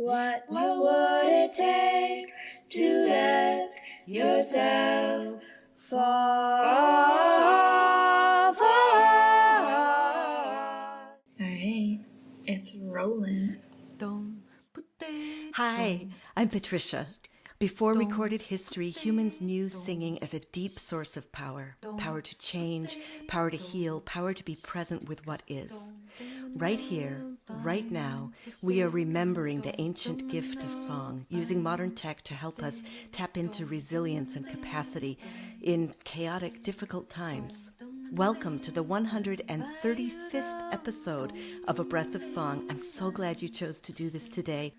What would it take to let yourself fall? All right, it's rolling. Hi, I'm Patricia. Before recorded history, humans knew singing as a deep source of power. Power to change, power to heal, power to be present with what is. Right here, right now, we are remembering the ancient gift of song, using modern tech to help us tap into resilience and capacity in chaotic, difficult times. Welcome to the 135th episode of A Breath of Song. I'm so glad you chose to do this today,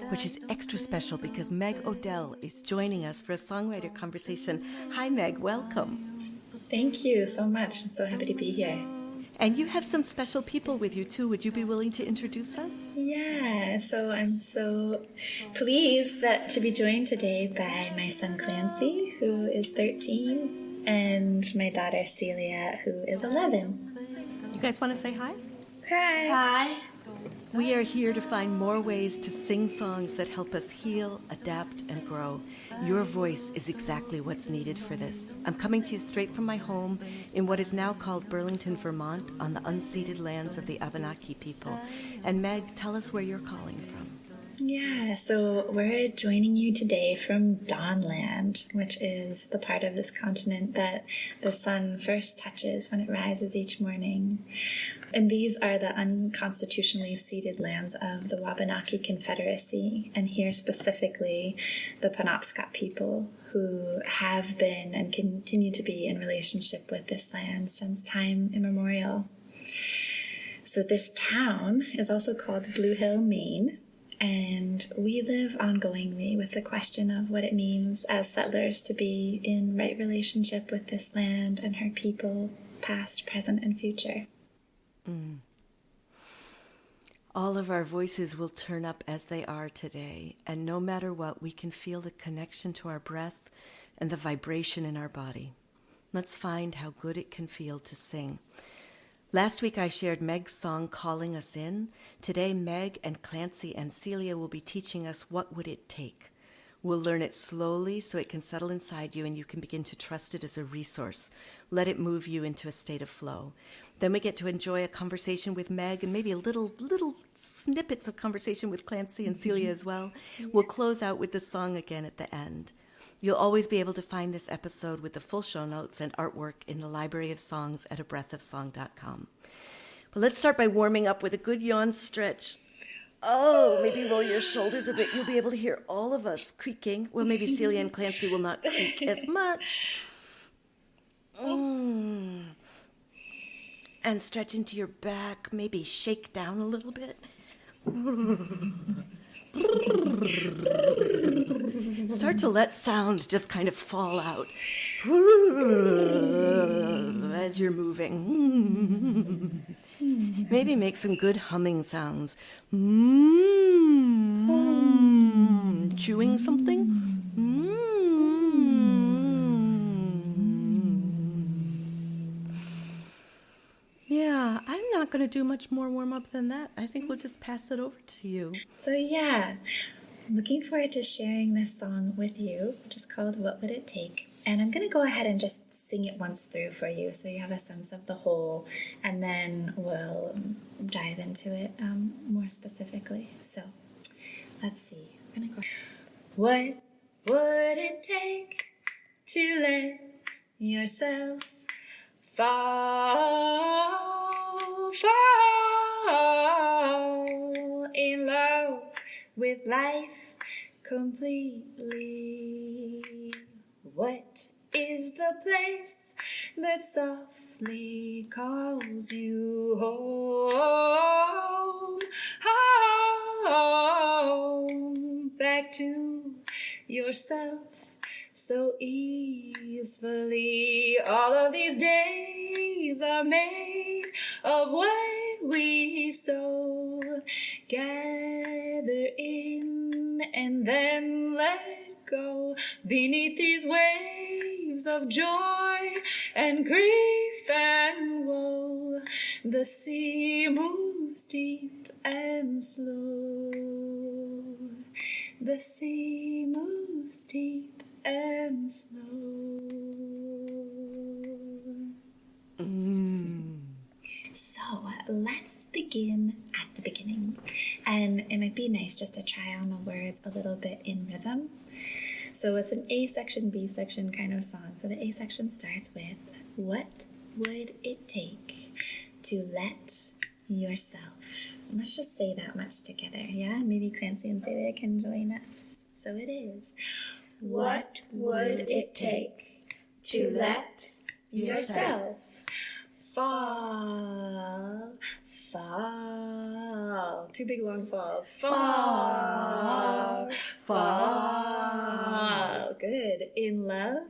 which is extra special because Meg O'Dell is joining us for a songwriter conversation. Hi, Meg. Welcome. Thank you so much. I'm so happy to be here. And you have some special people with you, too. Would you be willing to introduce us? Yeah, so I'm so pleased to be joined today by my son Clancy, who is 13, and my daughter Celia, who is 11. You guys want to say hi? Hi. Hi. We are here to find more ways to sing songs that help us heal, adapt, and grow. Your voice is exactly what's needed for this. I'm coming to you straight from my home in what is now called Burlington, Vermont, on the unceded lands of the Abenaki people. And Meg, tell us where you're calling from. Yeah, so we're joining you today from Dawnland, which is the part of this continent that the sun first touches when it rises each morning. And these are the unconstitutionally ceded lands of the Wabanaki Confederacy, and here specifically the Penobscot people, who have been and continue to be in relationship with this land since time immemorial. So this town is also called Blue Hill, Maine, and we live ongoingly with the question of what it means as settlers to be in right relationship with this land and her people, past, present, and future. All of our voices will turn up as they are today, and no matter what, we can feel the connection to our breath and the vibration in our body. Let's find how good it can feel to sing. Last week I shared Meg's song, Calling Us In. Today, Meg and Clancy and Celia will be teaching us What Would It Take. We'll learn it slowly so it can settle inside you and you can begin to trust it as a resource. Let it move you into a state of flow. Then we get to enjoy a conversation with Meg and maybe a little snippets of conversation with Clancy and Celia as well. We'll close out with the song again at the end. You'll always be able to find this episode with the full show notes and artwork in the Library of Songs at abreathofsong.com. But let's start by warming up with a good yawn stretch. Oh, maybe roll your shoulders a bit. You'll be able to hear all of us creaking. Well, maybe Celia and Clancy will not creak as much. And stretch into your back. Maybe shake down a little bit. Start to let sound just kind of fall out as you're moving. Maybe make some good humming sounds. Chewing something. Yeah, I'm not going to do much more warm-up than that. I think we'll just pass it over to you. So yeah, I'm looking forward to sharing this song with you, which is called What Would It Take? And I'm going to go ahead and just sing it once through for you so you have a sense of the whole, and then we'll dive into it more specifically. So let's see. I'm going to go. What would it take to let yourself fall in love with life completely? What is the place that softly calls you home? Home, back to yourself so easily. All of these days are made of what we sow. Gather in and then let go beneath these waves of joy and grief and woe. The sea moves deep and slow. The sea moves deep and slow. So let's begin at the beginning. And it might be nice just to try on the words a little bit in rhythm. So it's an A section, B section kind of song. So the A section starts with, what would it take to let yourself? And let's just say that much together, yeah? Maybe Clancy and Celia can join us. So it is, what would it take to let yourself fall, fall. Two big long falls. Fall, fall. Good. In love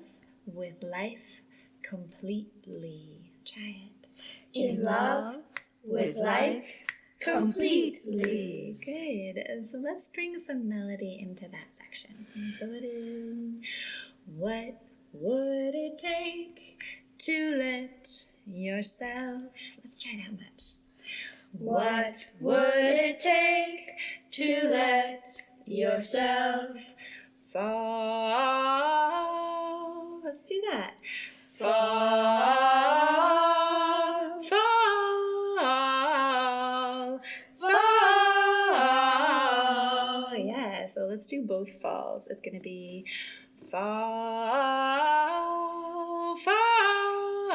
with life completely. Try it. In love with life completely. Good. And so let's bring some melody into that section. And so it is, what would it take to let yourself, let's try that much. What would it take to let yourself fall? Let's do that. Fall, fall, fall. Yeah, so let's do both falls. It's going to be fall, fall, fall,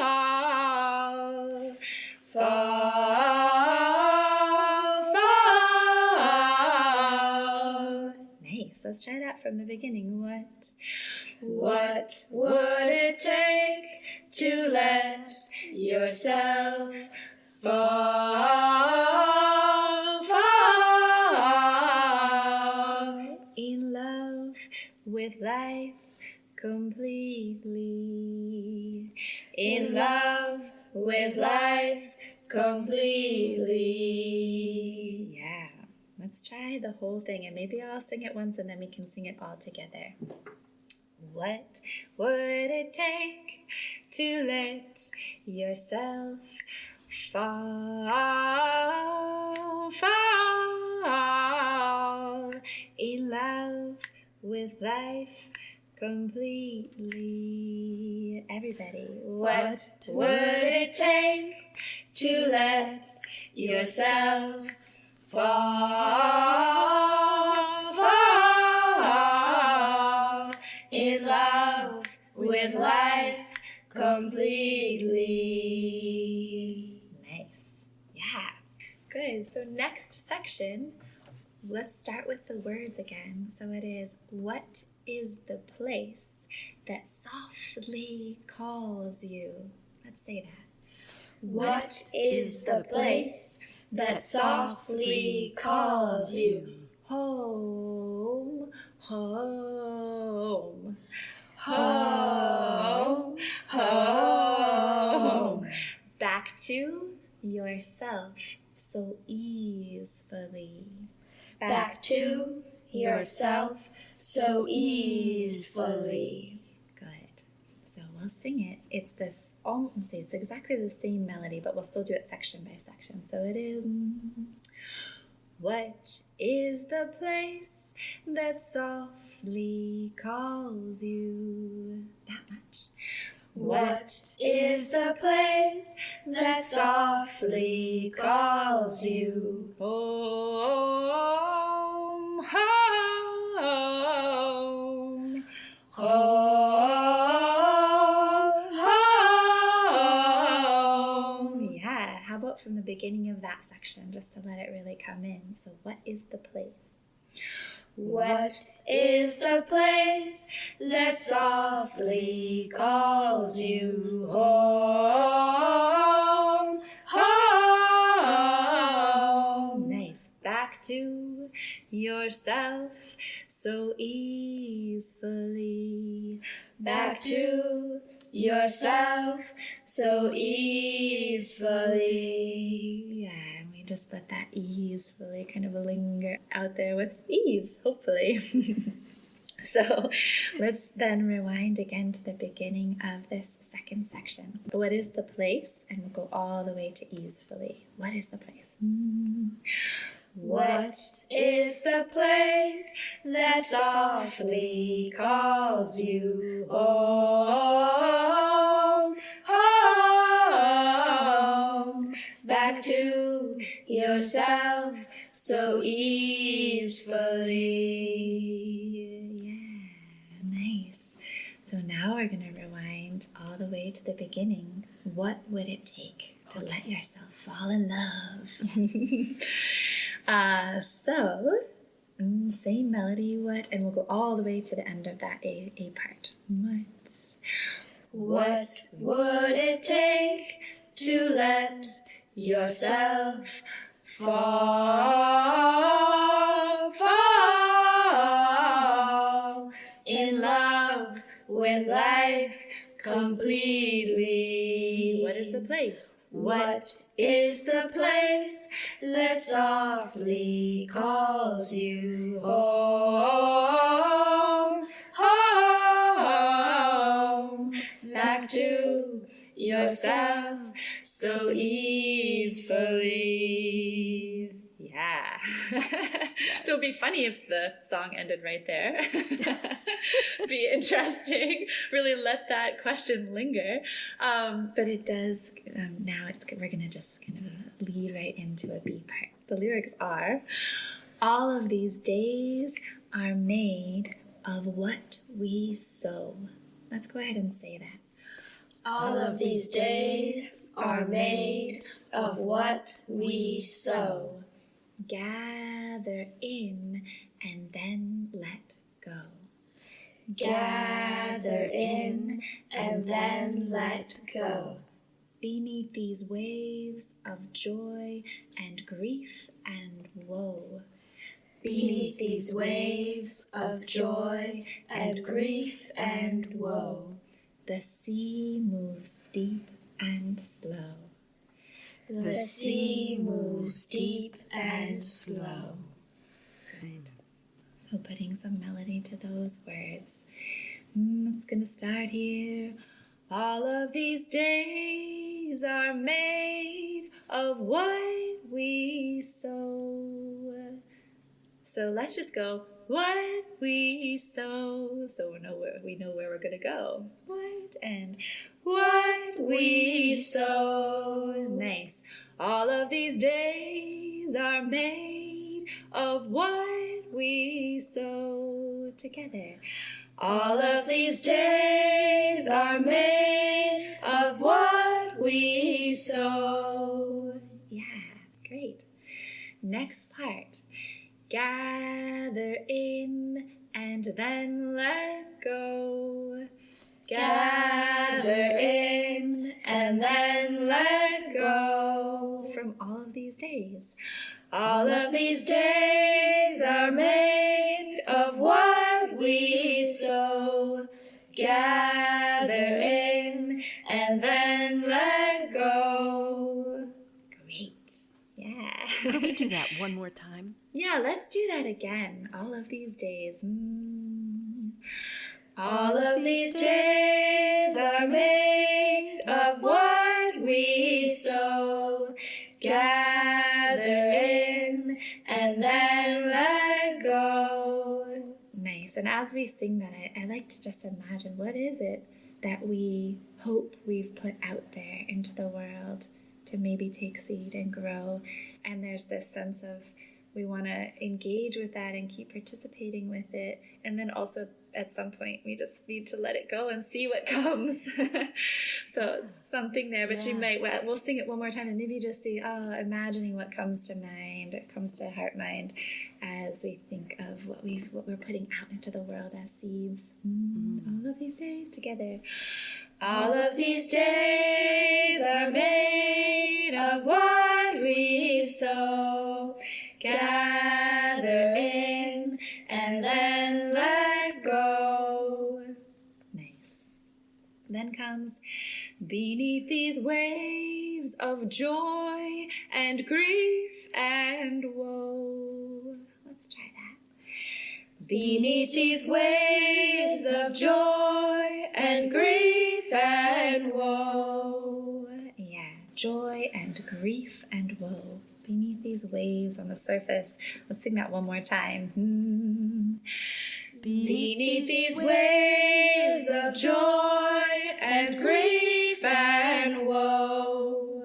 fall. Nice. Let's try that from the beginning. What would it take to let yourself fall, fall, in love with life completely, in love with life completely. Yeah, let's try the whole thing, and maybe I'll sing it once and then we can sing it all together. What would it take to let yourself fall, fall, in love with life completely? Everybody. What would it take to let yourself fall, fall, in love with life completely? Nice. Yeah. Good. So next section, let's start with the words again. So it is, what is the place that softly calls you? Let's say that. What is the place that softly calls you? Home, home, home, home. Back to yourself so easily. Back to yourself so easily. Good. So we'll sing it. It's this, let's see, it's exactly the same melody, but we'll still do it section by section. So it is, what is the place that softly calls you? That much. What is the place that softly calls you? Home, home, home, home. Yeah, how about from the beginning of that section, just to let it really come in? So what is the place? What is the place that softly calls you? Home, home. Nice. Back to yourself so easily. Back to yourself so easily. Yeah. Just let that easefully kind of linger out there with ease, hopefully. So let's then rewind again to the beginning of this second section. What is the place? And we'll go all the way to easefully. What is the place? What is the place that softly calls you home, home, back to yourself so easily. Yeah, nice. So now we're going to rewind all the way to the beginning. What would it take to let yourself fall in love? Same melody, what? And we'll go all the way to the end of that A part. What would it take to let yourself fall in love with life completely? What is the place? What is the place that softly calls you home, home, back to yourself so easily? Yeah. So it'd be funny if the song ended right there. Be interesting. Really let that question linger. But it does, we're going to just kind of lead right into a B part. The lyrics are, all of these days are made of what we sow. Let's go ahead and say that. All of these days are made of what we sow. Gather in and then let go. Gather in and then let go. Beneath these waves of joy and grief and woe. Beneath these waves of joy and grief and woe. The sea moves deep and slow. The sea moves deep and slow. Great. So putting some melody to those words. It's going to start here. All of these days are made of what we sow. So let's just go, what we sow. So we know where we're going to go. What and what we sow. Nice. All of these days are made of what we sow. Together. All of these days are made of what we sow. Yeah, great. Next part. Gather in and then let go. Gather in and then let go. From all of these days. All of these days are made of what we sow. Gather in and then let go. Great. Yeah. Can we do that one more time? Yeah, let's do that again. All of these days. All of these days are made of what we sow. Gather in and then let go. Nice. And as we sing that, I like to just imagine, what is it that we hope we've put out there into the world to maybe take seed and grow? And there's this sense of we want to engage with that and keep participating with it. And then also at some point we just need to let it go and see what comes. So something there, but we'll sing it one more time and maybe just see, imagining what comes to mind, it comes to heart mind as we think of what we're putting out into the world as seeds. All of these days together. All of these days are made of what we sow. Gather in and then let go. Nice. Then comes beneath these waves of joy and grief and woe. Let's try that. Beneath these waves of joy and grief and woe. Yeah, joy and grief and woe. Beneath these waves on the surface. Let's sing that one more time. Beneath these waves of joy and grief and woe,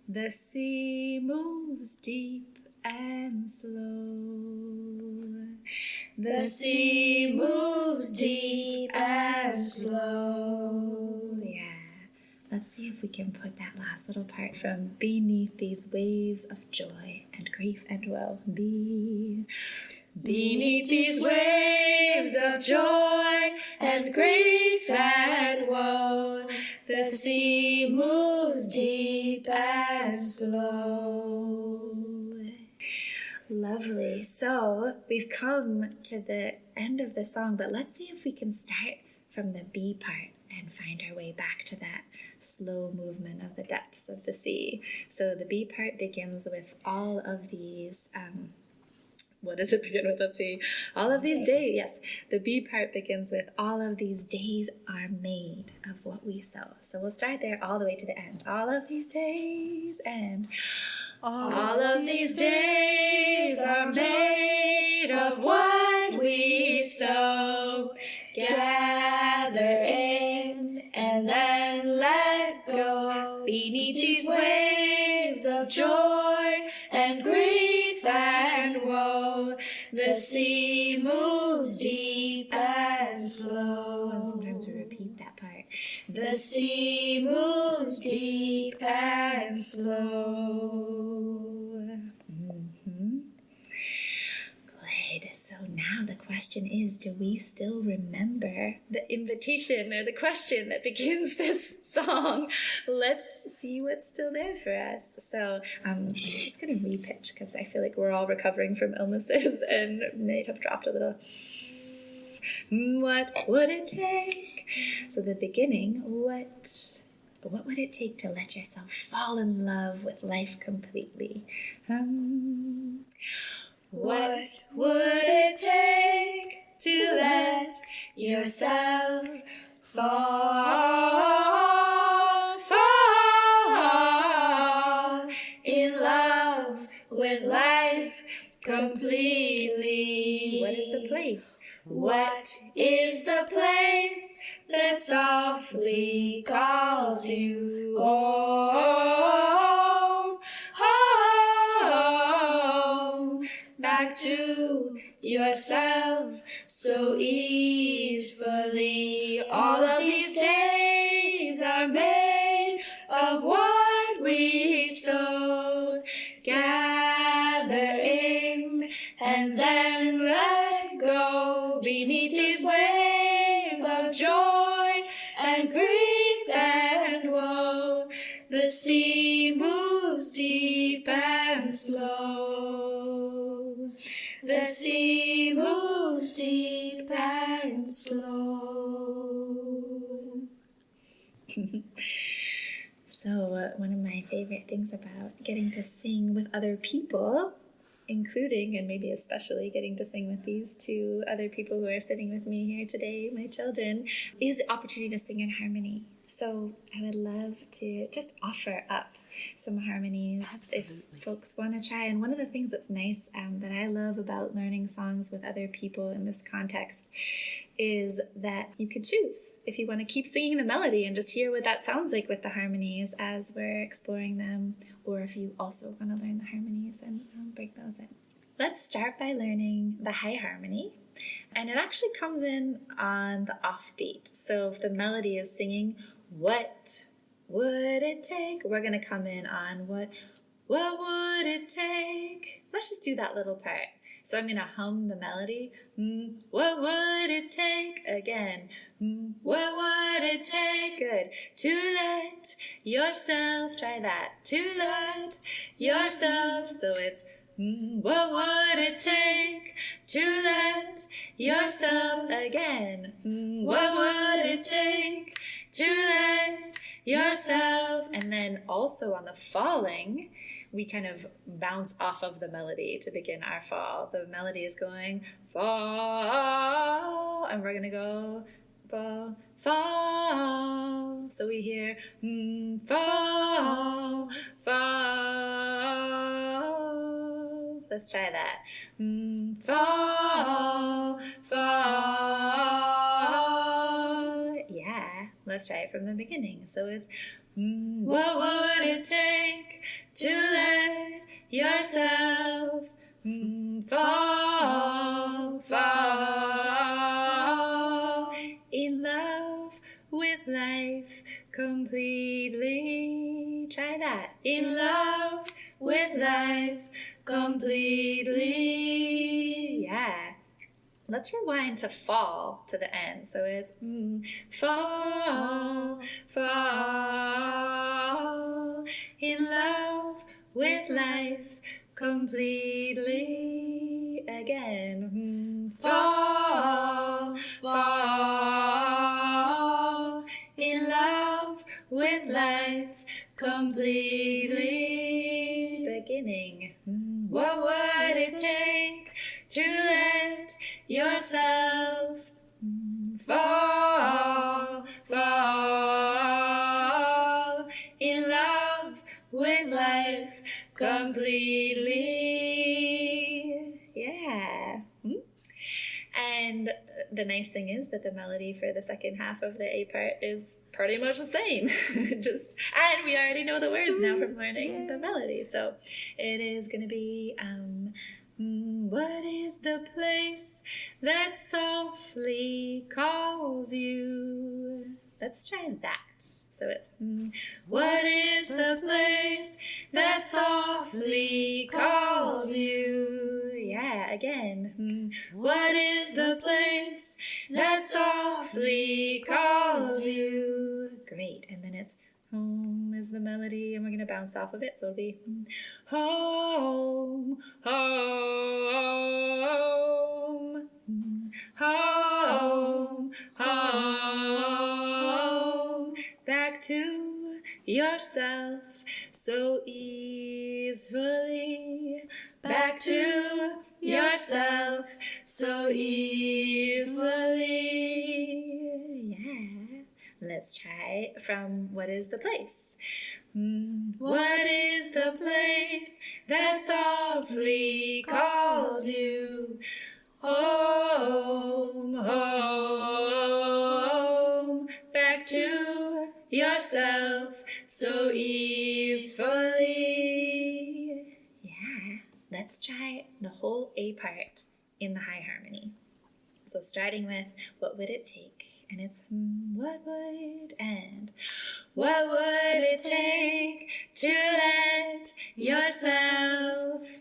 the sea moves deep and slow. the sea moves deep and slow. Yeah. Let's see if we can put that last little part from beneath these waves of joy and grief and woe. Beneath these waves of joy and grief and woe, the sea moves deep and slow. Lovely. So we've come to the end of the song, but let's see if we can start from the B part and find our way back to that slow movement of the depths of the sea. So the B part begins with all of these, what does it begin with? Let's see. All of these days, yes. The B part begins with all of these days are made of what we sow. So we'll start there all the way to the end. All of these days and all of these days are made of what we sow. Gather in and then let go. Beneath these waves of joy and grief and woe, the sea moves deep and slow. And sometimes we repeat that part. The sea moves deep and slow. Good. So now the question is, do we still remember the invitation or the question that begins this song? Let's see what's still there for us. So I'm just going to repitch because I feel like we're all recovering from illnesses and may have dropped a little. What would it take? So the beginning, what would it take to let yourself fall in love with life completely? What would it take to let yourself fall in love with life completely? What is the place? What is the place that softly calls you home, home, back to yourself so easily? All of these days are made of what we sow. Gather in and then let go. Beneath these waves of joy and grief and woe, the sea moves deep and slow. The sea moves deep and slow. So one of my favorite things about getting to sing with other people, including and maybe especially getting to sing with these two other people who are sitting with me here today, my children, is the opportunity to sing in harmony. So I would love to just offer up some harmonies. Absolutely. If folks want to try. And one of the things that's nice that I love about learning songs with other people in this context is that you can choose if you want to keep singing the melody and just hear what that sounds like with the harmonies as we're exploring them, or if you also want to learn the harmonies and break those in. Let's start by learning the high harmony, and it actually comes in on the offbeat. So if the melody is singing, what would it take? We're going to come in on what would it take? Let's just do that little part. So I'm going to hum the melody. What would it take? Again. What would it take? Good. To let yourself, try that. To let yourself. So it's what would it take to let yourself again? What would it take to let yourself? And then also on the falling, we kind of bounce off of the melody to begin our fall. The melody is going fall, and we're going to go fall, fall. So we hear fall, fall. Let's try that. Fall, fall. Yeah, let's try it from the beginning. So it's what would it take to let yourself fall, fall in love with life completely. Try that. In love with life completely. Yeah. Let's rewind to fall to the end. So it's fall, fall in love with life completely. Again. Fall, fall in love with life completely. Beginning. What would it take to let yourself fall, fall in love with life completely? Yeah. And the nice thing is that the melody for the second half of the A part is pretty much the same. And we already know the words now from learning the melody. So it is going to be what is the place that softly calls you? Let's try that. So it's what is the place that softly calls you? Yeah, again. What is the place that softly calls you? Great. And then it's home is the melody, and we're going to bounce off of it. So it'll be home, home, home, home, back to yourself so easily, back to yourself so easily. Yeah. Let's try from what is the place? What is the place that softly calls you? Home, home, back to yourself so easily. Yeah, let's try the whole A part in the high harmony. So starting with what would it take? And it's what would and what would it take to let yourself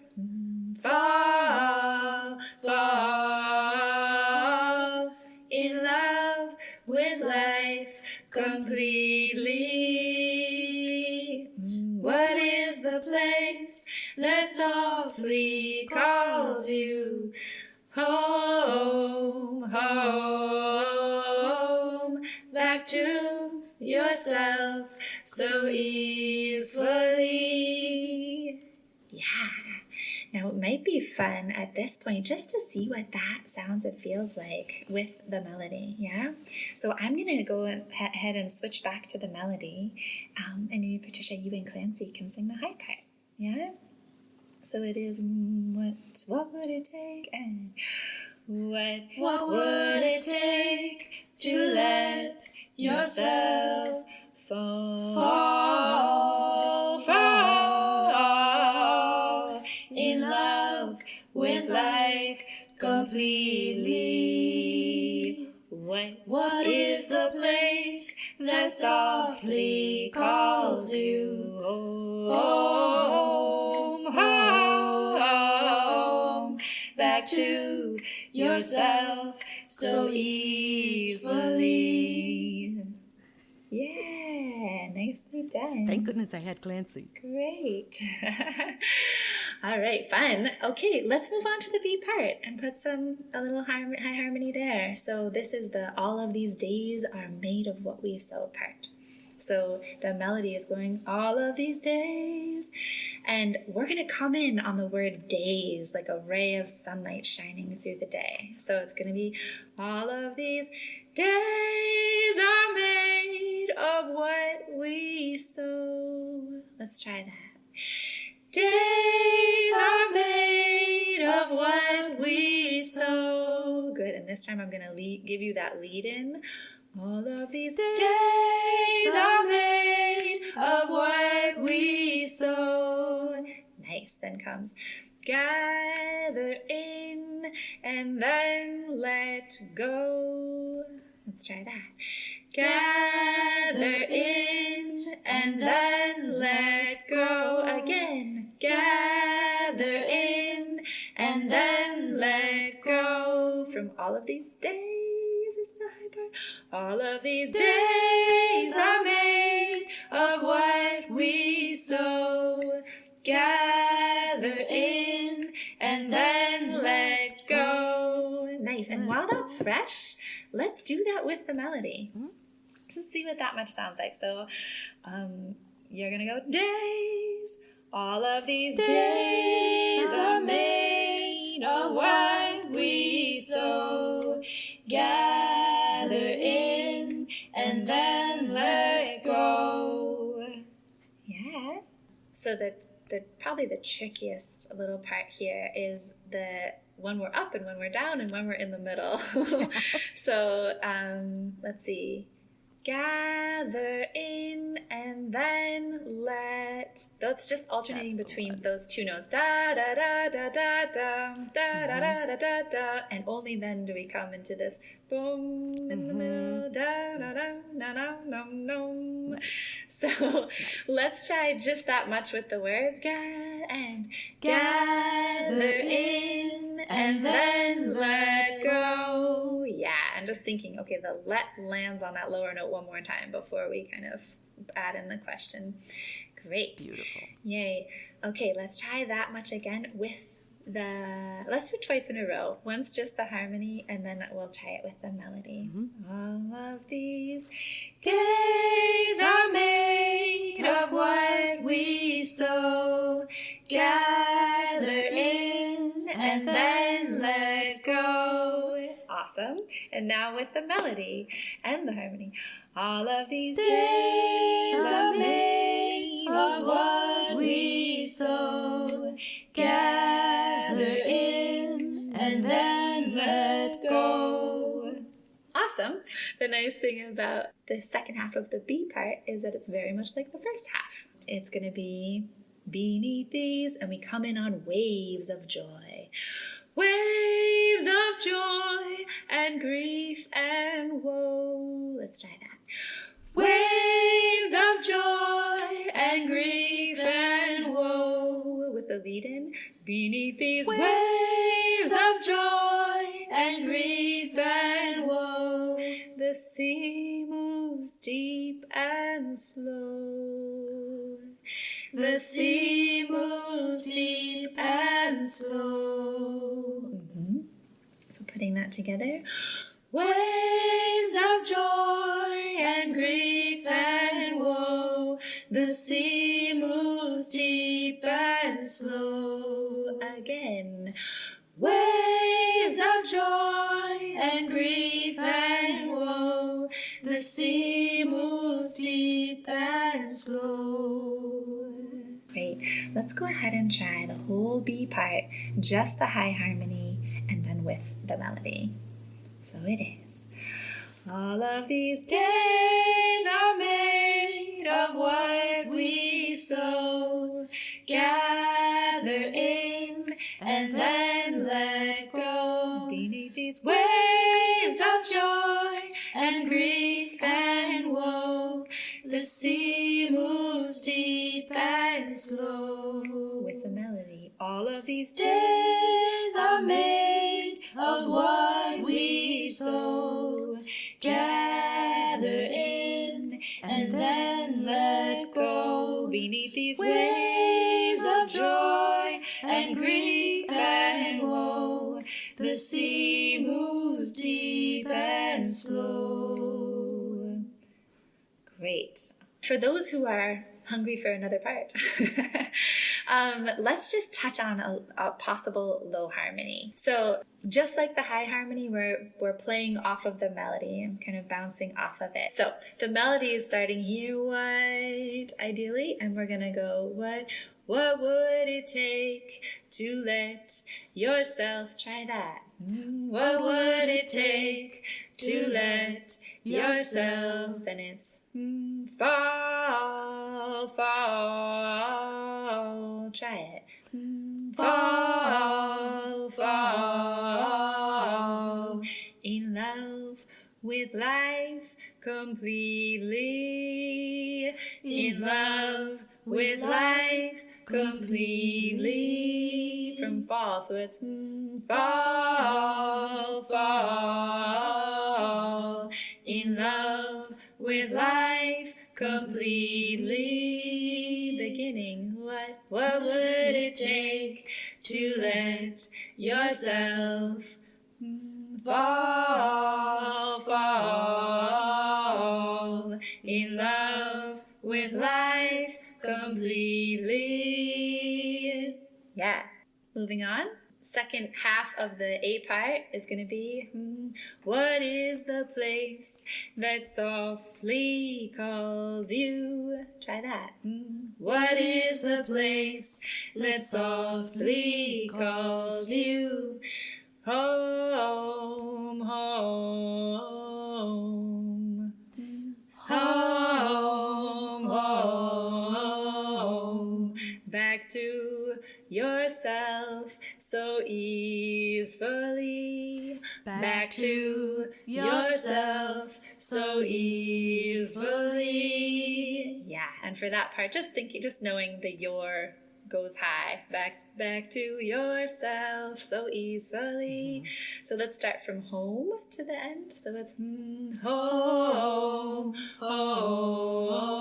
fall, fall in love with life completely? What is the place that softly calls you? Home, home, back to yourself so easily. Yeah. Now it might be fun at this point just to see what that sounds and feels like with the melody, yeah? So I'm going to go ahead and switch back to the melody, and maybe Patricia, you and Clancy can sing the high part, yeah? So it is what would it take and what would it take to let yourself fall, fall in love with life completely? What is the place that softly calls you? Home, home, back to yourself so easily. Yeah, nicely done. Thank goodness I had Clancy. Great. All right, fun. Okay, let's move on to the B part and put a little high harmony there. So this is the all of these days are made of what we sow part. So the melody is going all of these days, and we're going to come in on the word days, like a ray of sunlight shining through the day. So it's going to be all of these days are made of what we sow. Let's try that. Days are made of what we sow. Good. And this time I'm going to give you that lead in. All of these Days are made of what we sow. Nice. Then comes gather in and then let go. Let's try that. Gather in and then let go. Again. Gather in and then let go. From all of these days is the high part. All of these Days are made of what we sow. Gather in and then let go. Nice. And while that's fresh, let's do that with the melody. Just see what that much sounds like. So you're going to go days. All of these Days are made of what we sow. Gather in and then let go. Yeah. So the probably the trickiest little part here is the when we're up and when we're down and when we're in the middle. So let's see. Gather in and then let. That's just alternating between those two notes. Da da da da da da da da da da da da. And only then do we come into this boom in the middle. Da da da da da da da. So let's try just that much with the words. Gather in and then let go. Yeah, and just thinking, okay, the let lands on that lower note one more time before we kind of add in the question. Great. Beautiful. Yay. Okay, let's try that much again with let's do it twice in a row. Once just the harmony, and then we'll try it with the melody. All of these Days are made of what we sow. Gather in and then let go. Awesome. And now with the melody and the harmony. All of these Days are made of what we sow. Gather in and then let go. Awesome. The nice thing about the second half of the B part is that it's very much like the first half. It's going to be beneath these, and we come in on waves of joy. Waves of joy and grief and woe. Let's try that. Waves of joy and grief and woe. With the lead in. Beneath these waves of joy and grief and woe. The sea moves deep and slow. The sea moves deep and slow. So putting that together. Waves of joy and grief and woe. The sea moves deep and slow. Again. Waves of joy and grief and woe. The sea moves deep and slow. Great. Let's go ahead and try the whole B part, just the high harmony, and then with the melody. So it is. All of these Days are made of what we sow. Gather in and then let go. Beneath these waves of joy and grief and woe. The sea moves deep and slow. With the melody. All of these Days are made of what we sow. Gather in and then let go. Beneath these waves of joy and grief and woe. The sea moves deep and slow. Great. For those who are hungry for another part, let's just touch on a possible low harmony. So just like the high harmony, we're playing off of the melody and kind of bouncing off of it. So the melody is starting here, what, ideally, and we're gonna go what, What would it take to let yourself try that? What would it take to let yourself? And it's fall, fall. Try it. Fall, fall. In love with life completely. In love with life completely. From fall, so it's fall, fall. In love with life completely. Beginning, what would it take to let yourself fall, fall. In love with life completely. Yeah. Moving on. Second half of the A part is going to be, what is the place that softly calls you? Try that. What is the place that softly calls you? Home, home. Home, home. Back to yourself so easily. Back to yourself so easily. Yeah, and for that part, just knowing the your goes high. Back to yourself so easily. So let's start from home to the end. So it's home, home.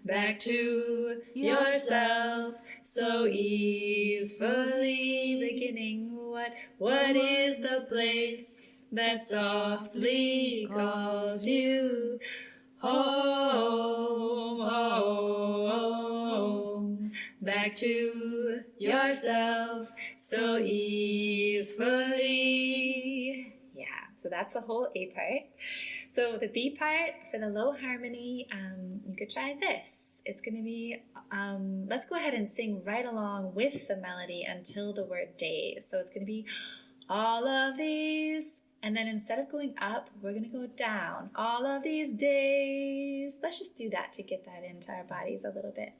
Back to yourself so easily. Beginning, what is the place that softly calls you? Home, home. Back to yourself so easily. Yeah, so that's the whole A part. So the B part, for the low harmony, you could try this. It's going to be, let's go ahead and sing right along with the melody until the word days. So it's going to be all of these, and then instead of going up, we're going to go down. All of these days. Let's just do that to get that into our bodies a little bit.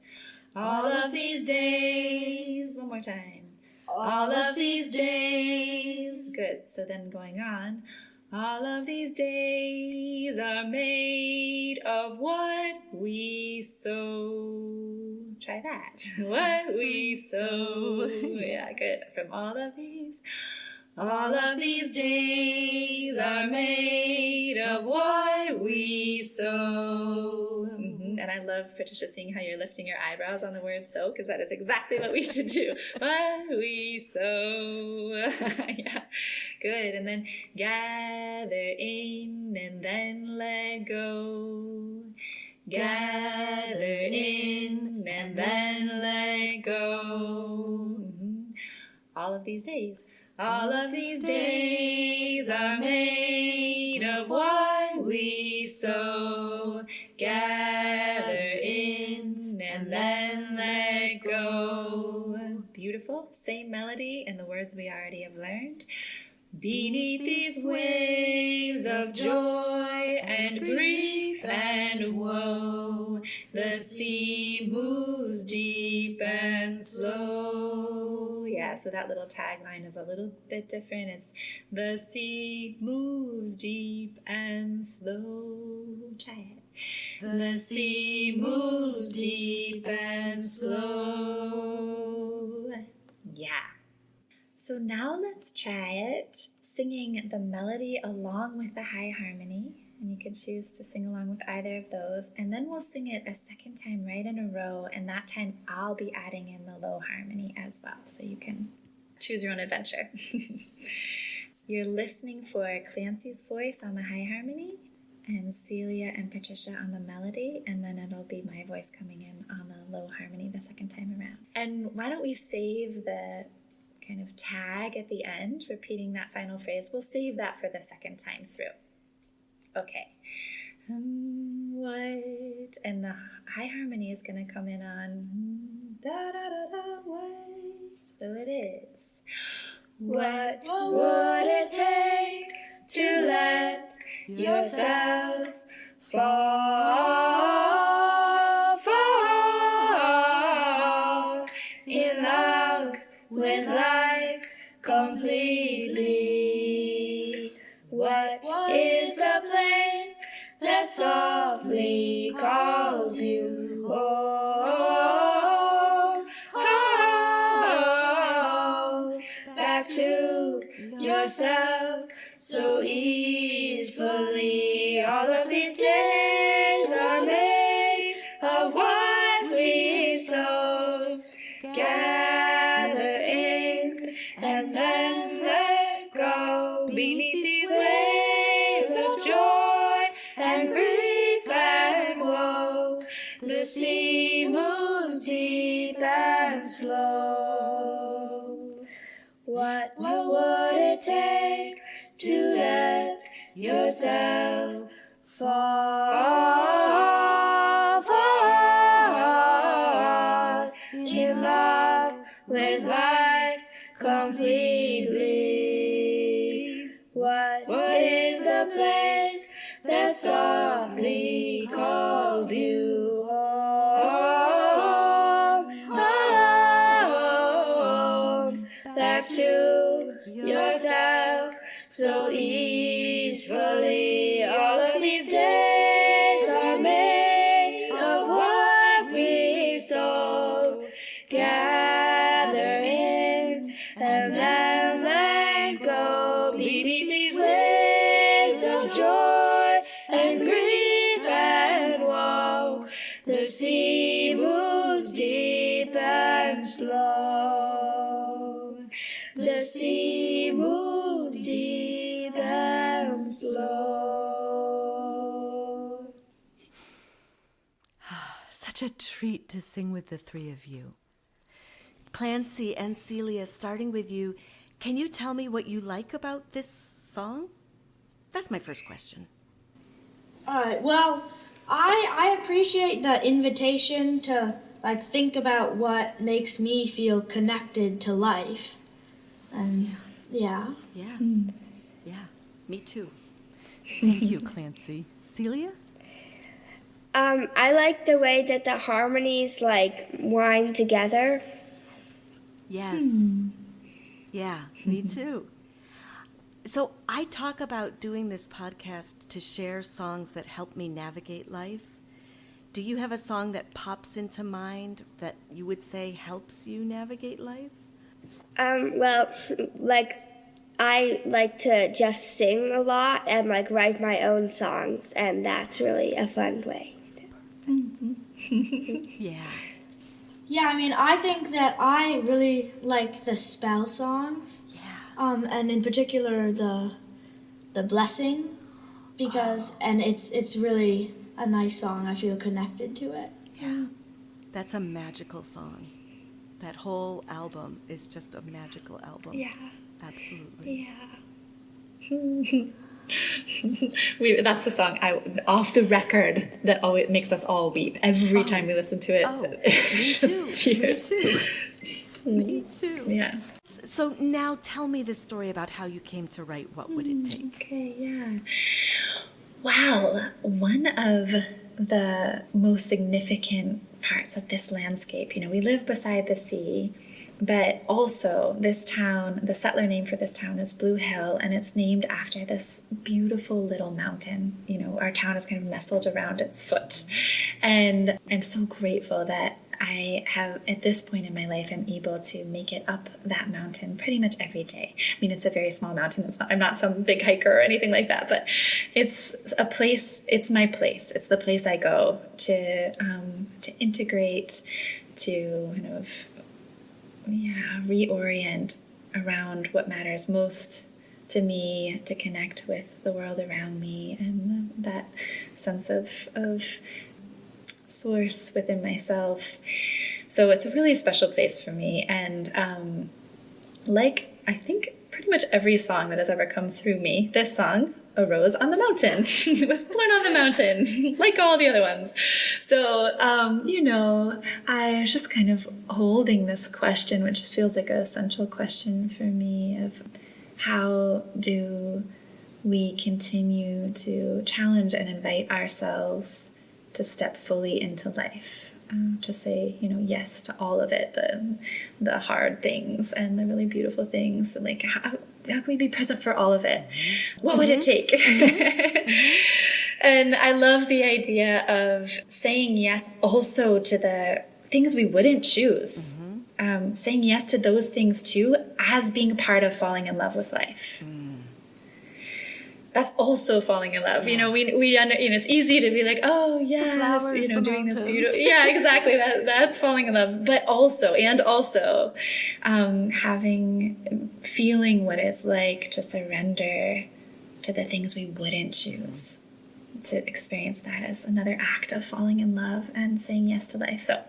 All of these days. One more time. All of these days. Good. So then going on. All of these days are made of what we sow. Try that. What we sow. Yeah, good. From all of these. All of these days are made of what we sow. And I love, Patricia, seeing how you're lifting your eyebrows on the word sow, because that is exactly what we should do. What we sow. Yeah, good. And then gather in and then let go. Gather in and then let go. All of these days. All of these days are made of what we sow. Gather in and then let go. Beautiful. Same melody and the words we already have learned. Beneath these waves of joy and grief and woe, the sea moves deep and slow. Yeah, so that little tagline is a little bit different. It's the sea moves deep and slow. Try it. The sea moves deep and slow. Yeah. So now let's try it, singing the melody along with the high harmony. And you can choose to sing along with either of those. And then we'll sing it a second time right in a row. And that time I'll be adding in the low harmony as well. So you can choose your own adventure. You're listening for Clancy's voice on the high harmony and Celia and Patricia on the melody. And then it'll be my voice coming in on the low harmony the second time around. And why don't we save the kind of tag at the end, repeating that final phrase. We'll save that for the second time through. Okay. What? And the high harmony is going to come in on da da da da what? So it is. What would it take to let yourself fall in love with life completely? What is the place that softly calls you home? Home, back to yourself so easily. All of these days are made of what we sow. Gather in and then let go beneath these waves of joy and grief and woe. The sea moves deep and slow. What would it take to let yourself fall in love with life completely? What is the place that softly calls you home? Home, back to yourself so easily. All of these days are made of what we sow. Gather in and then let go beneath these waves of joy and grief and woe. The sea moves deep and slow. The sea moves deep and slow. Such a treat to sing with the three of you. Clancy and Celia, starting with you, can you tell me what you like about this song? That's my first question. All right. Well, I appreciate the invitation to think about what makes me feel connected to life, and yeah. Yeah, me too. Thank you, Clancy. Celia? I like the way that the harmonies wind together. Yes. Yeah, me too. So I talk about doing this podcast to share songs that help me navigate life. Do you have a song that pops into mind that you would say helps you navigate life? Well, I like to just sing a lot and write my own songs, and that's really a fun way. Yeah. Yeah, I mean, I think that I really like the spell songs. Yeah. And in particular the blessing, because and it's really a nice song. I feel connected to it. Yeah. That's a magical song. That whole album is just a magical album. Yeah. Absolutely. Yeah. That's a song off the record that always makes us all weep every time we listen to it. Oh, It's just tears. Me too. Yeah. So now tell me the story about how you came to write What Would It Take? Okay, yeah. Well, one of the most significant parts of this landscape, we live beside the sea, but also this town, the settler name for this town is Blue Hill, and it's named after this beautiful little mountain. Our town is kind of nestled around its foot. And I'm so grateful that I have, at this point in my life, I'm able to make it up that mountain pretty much every day. I mean, it's a very small mountain. I'm not some big hiker or anything like that, but it's a place, it's my place. It's the place I go to integrate, to kind of, reorient around what matters most to me, to connect with the world around me, and that sense of source within myself. So it's a really special place for me. And I think pretty much every song that has ever come through me, this song arose on the mountain. Was born on the mountain, like all the other ones. So, I was just kind of holding this question, which feels like a central question for me, of how do we continue to challenge and invite ourselves to step fully into life, to say, yes to all of it, the hard things and the really beautiful things. Like, how can we be present for all of it? What would it take? And I love the idea of saying yes also to the things we wouldn't choose. Saying yes to those things too, as being a part of falling in love with life. That's also falling in love. We it's easy to be like, oh yes, the flowers, the doing this mountains. beautiful. Yeah, exactly. That's falling in love. But also, feeling what it's like to surrender to the things we wouldn't choose, to experience that as another act of falling in love and saying yes to life. So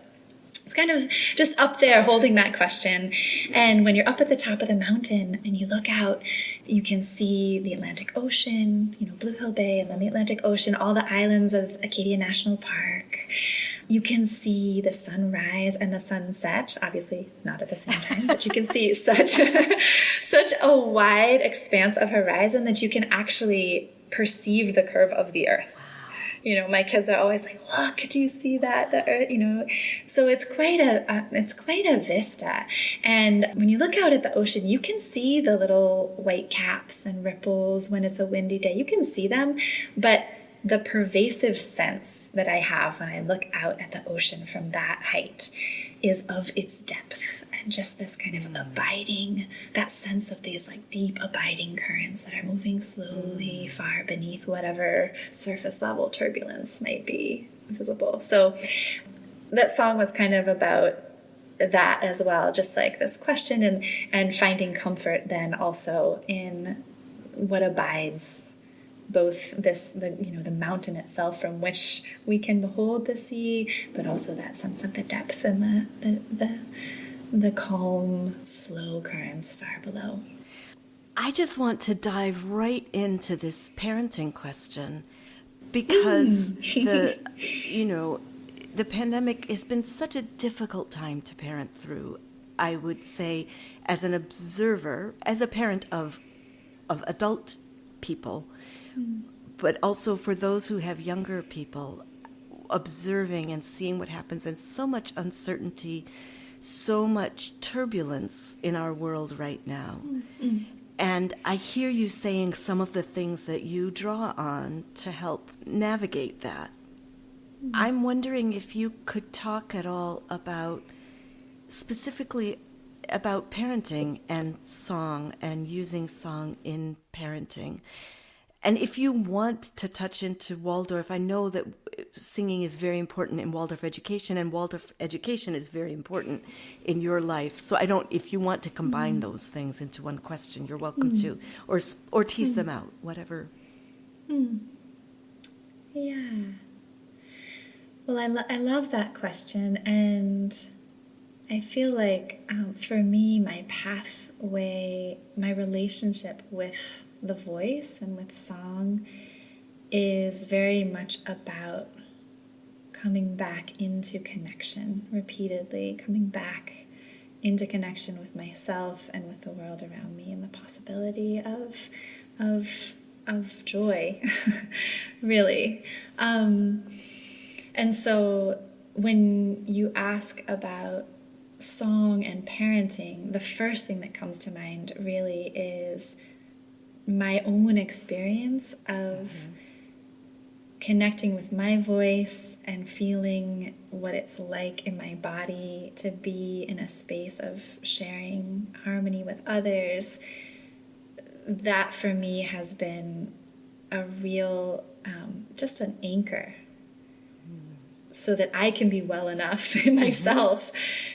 it's kind of just up there holding that question. And when you're up at the top of the mountain and you look out, you can see the Atlantic Ocean, Blue Hill Bay, and then the Atlantic Ocean, all the islands of Acadia National Park. You can see the sunrise and the sunset, obviously not at the same time, but you can see such a wide expanse of horizon that you can actually perceive the curve of the earth. My kids are always like, look, do you see that? The earth, So it's quite a vista. And when you look out at the ocean, you can see the little white caps and ripples when it's a windy day. You can see them, but the pervasive sense that I have when I look out at the ocean from that height is of its depth and just this kind of abiding, that sense of these like deep abiding currents that are moving slowly far beneath whatever surface level turbulence might be visible. So that song was kind of about that as well, just like this question and finding comfort then also in what abides, both the mountain itself from which we can behold the sea, but also that sense of the depth and the calm, slow currents far below. I just want to dive right into this parenting question because the pandemic has been such a difficult time to parent through. I would say, as an observer, as a parent of adult people, but also for those who have younger people, observing and seeing what happens, and so much uncertainty, so much turbulence in our world right now. And I hear you saying some of the things that you draw on to help navigate that. I'm wondering if you could talk at all specifically about parenting and song and using song in parenting. And if you want to touch into Waldorf, I know that singing is very important in Waldorf education, and Waldorf education is very important in your life. So if you want to combine those things into one question, you're welcome to, or tease them out, whatever. Yeah. Well, I love that question, and I feel like for me, my pathway, my relationship with the voice and with song is very much about coming back into connection repeatedly, coming back into connection with myself and with the world around me, and the possibility of joy, really. And so when you ask about song and parenting, the first thing that comes to mind really is my own experience of connecting with my voice and feeling what it's like in my body to be in a space of sharing harmony with others. That for me has been a real, just an anchor, so that I can be well enough in myself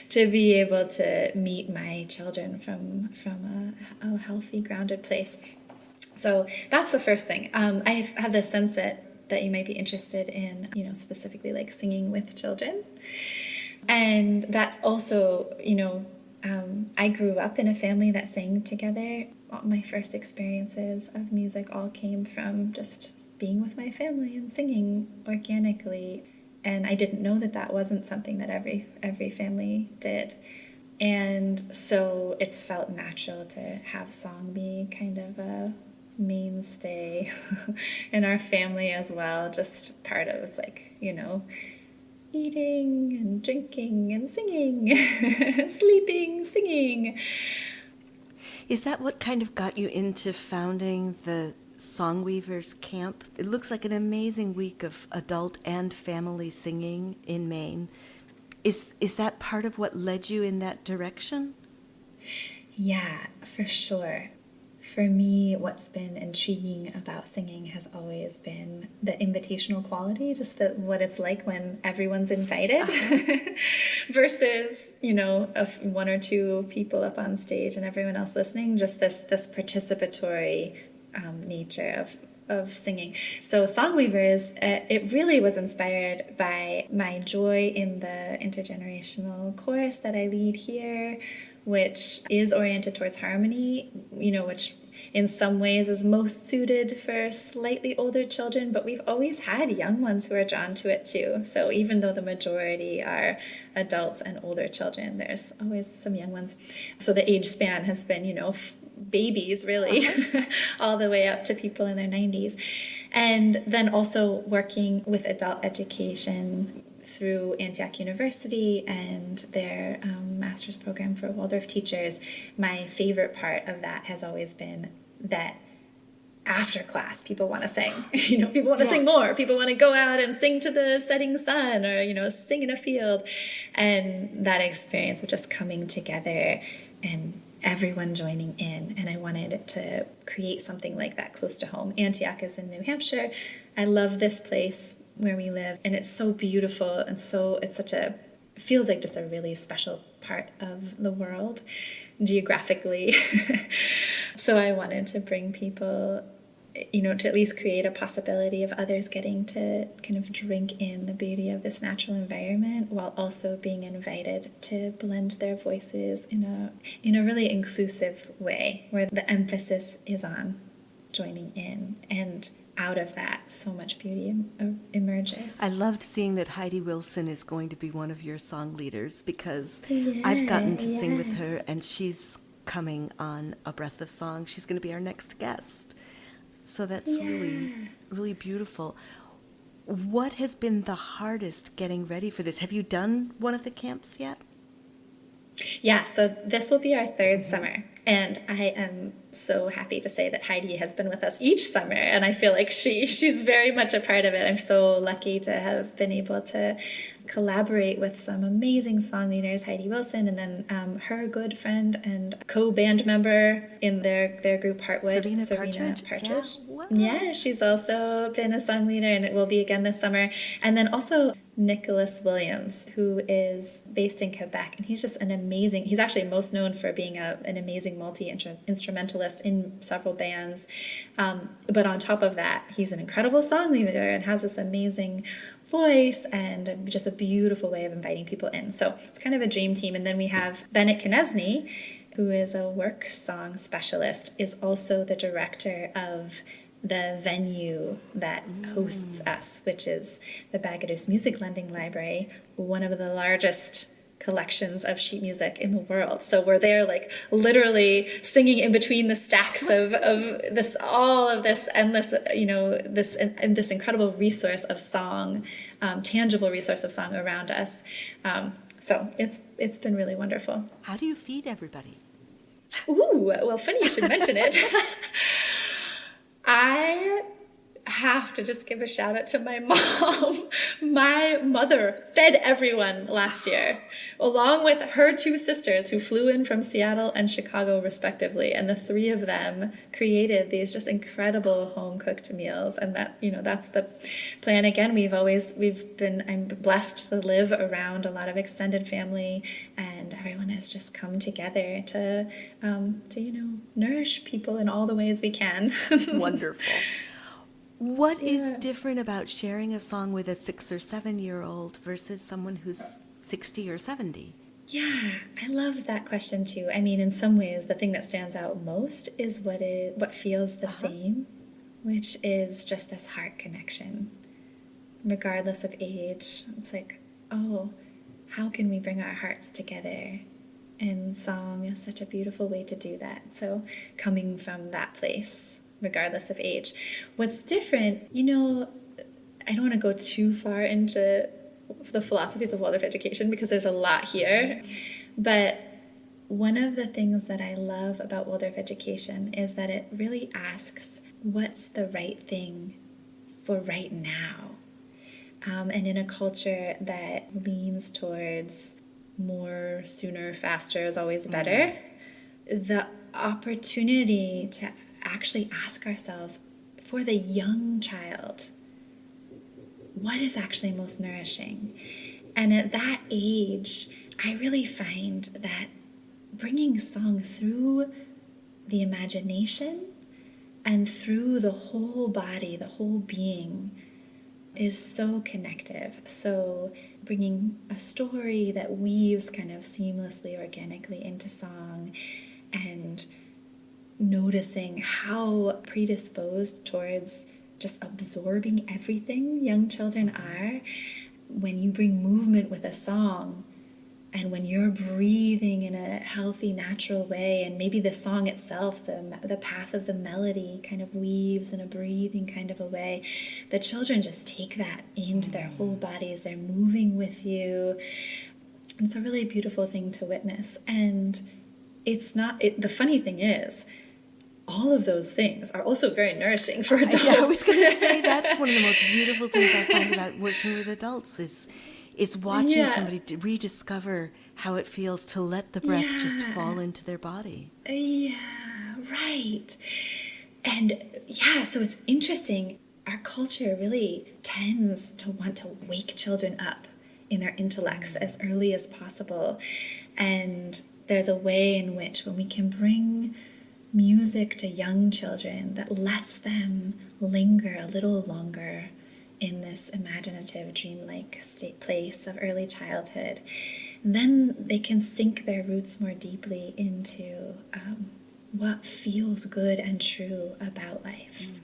to be able to meet my children from a healthy, grounded place. So that's the first thing. I have the sense that you might be interested in, specifically like singing with children. And that's also, I grew up in a family that sang together. All my first experiences of music all came from just being with my family and singing organically. And I didn't know that that wasn't something that every family did. And so it's felt natural to have song be kind of a mainstay in our family as well. Just part of it's like, eating and drinking and singing, sleeping, singing. Is that what kind of got you into founding the SongWeavers camp? It looks like an amazing week of adult and family singing in Maine. Is that part of what led you in that direction? Yeah, for sure. For me, what's been intriguing about singing has always been the invitational quality, just what it's like when everyone's invited versus, one or two people up on stage and everyone else listening, just this participatory nature of singing. So SongWeavers, it really was inspired by my joy in the intergenerational chorus that I lead here, which is oriented towards harmony, which in some ways is most suited for slightly older children, but we've always had young ones who are drawn to it too. So even though the majority are adults and older children, there's always some young ones. So the age span has been, babies really, all the way up to people in their 90s. And then also working with adult education through Antioch University and their master's program for Waldorf Teachers. My favorite part of that has always been that after class, people want to sing. People want to sing more. People want to go out and sing to the setting sun or, sing in a field. And that experience of just coming together and everyone joining in. And I wanted to create something like that close to home. Antioch is in New Hampshire. I love this place where we live, and it's so beautiful, and it feels like just a really special part of the world geographically. So I wanted to bring people, to at least create a possibility of others getting to kind of drink in the beauty of this natural environment while also being invited to blend their voices in a really inclusive way, where the emphasis is on joining in, and out of that, so much beauty emerges. I loved seeing that Heidi Wilson is going to be one of your song leaders, because I've gotten to sing with her, and she's coming on A Breath of Song. She's going to be our next guest. So that's really, really beautiful. What has been the hardest getting ready for this? Have you done one of the camps yet? Yeah, so this will be our third summer, and I am so happy to say that Heidi has been with us each summer, and I feel like she's very much a part of it. I'm so lucky to have been able to collaborate with some amazing song leaders, Heidi Wilson, and then her good friend and co-band member in their group Heartwood, Serena Partridge. Yeah, she's also been a song leader, and it will be again this summer. And then also Nicholas Williams, who is based in Quebec, and he's just he's actually most known for being an amazing multi-instrumentalist in several bands. But on top of that, he's an incredible song leader and has this amazing voice and just a beautiful way of inviting people in. So it's kind of a dream team. And then we have Bennett Knesny, who is a work song specialist, is also the director of the venue that hosts us, which is the Bagados Music Lending Library, one of the largest collections of sheet music in the world. So we're there like literally singing in between the stacks of this, all of this endless, this incredible resource of song, tangible resource of song around us. So it's been really wonderful. How do you feed everybody? Ooh, well, funny you should mention it. I have to just give a shout out to my mom. My mother fed everyone last year, along with her two sisters who flew in from Seattle and Chicago respectively. And the three of them created these just incredible home cooked meals. And that, that's the plan. Again, I'm blessed to live around a lot of extended family, and everyone has just come together to nourish people in all the ways we can. Wonderful. What is different about sharing a song with a 6 or 7 year old versus someone who's 60 or 70? Yeah, I love that question too. I mean, in some ways, the thing that stands out most is what feels the same, which is just this heart connection, regardless of age. It's like, oh, how can we bring our hearts together? And song is such a beautiful way to do that. So coming from that place, regardless of age. What's different, I don't want to go too far into the philosophies of Waldorf education because there's a lot here. But one of the things that I love about Waldorf education is that it really asks, what's the right thing for right now? And in a culture that leans towards more, sooner, faster is always better, the opportunity to actually ask ourselves, for the young child, what is actually most nourishing? And at that age, I really find that bringing song through the imagination and through the whole body, the whole being, is so connective. So bringing a story that weaves kind of seamlessly, organically into song, and noticing how predisposed towards just absorbing everything young children are. When you bring movement with a song, and when you're breathing in a healthy, natural way, and maybe the song itself, the path of the melody kind of weaves in a breathing kind of a way, the children just take that into their whole bodies. They're moving with you. It's a really beautiful thing to witness. And the funny thing is, all of those things are also very nourishing for adults. Yeah, I was going to say that's one of the most beautiful things I find about working with adults is watching somebody rediscover how it feels to let the breath just fall into their body. Yeah, right. And so it's interesting. Our culture really tends to want to wake children up in their intellects as early as possible. And there's a way in which when we can bring music to young children that lets them linger a little longer in this imaginative, dreamlike place of early childhood, then they can sink their roots more deeply into what feels good and true about life.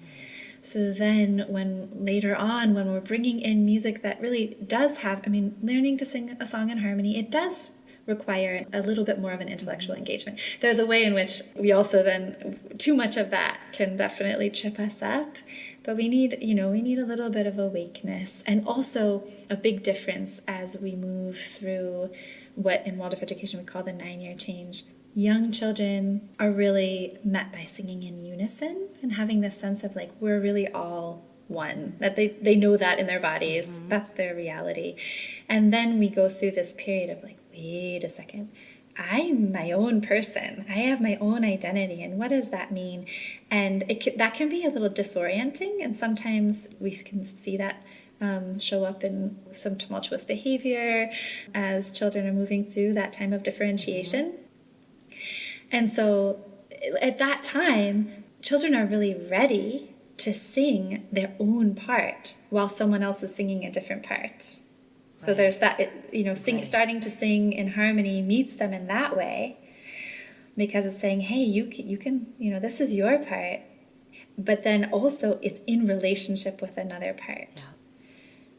So then later on, when we're bringing in music that really does have, learning to sing a song in harmony, it does require a little bit more of an intellectual engagement. There's a way in which we also then, too much of that can definitely trip us up. But we need a little bit of awakeness, and also a big difference as we move through what in Waldorf education we call the 9-year change. Young children are really met by singing in unison and having this sense of like, we're really all one, that they know that in their bodies, that's their reality. And then we go through this period of like, wait a second, I'm my own person. I have my own identity. And what does that mean? And that can be a little disorienting. And sometimes we can see that show up in some tumultuous behavior as children are moving through that time of differentiation. And so at that time, children are really ready to sing their own part while someone else is singing a different part. So there's that, starting to sing in harmony meets them in that way, because it's saying, hey, you can, this is your part, but then also it's in relationship with another part. Yeah.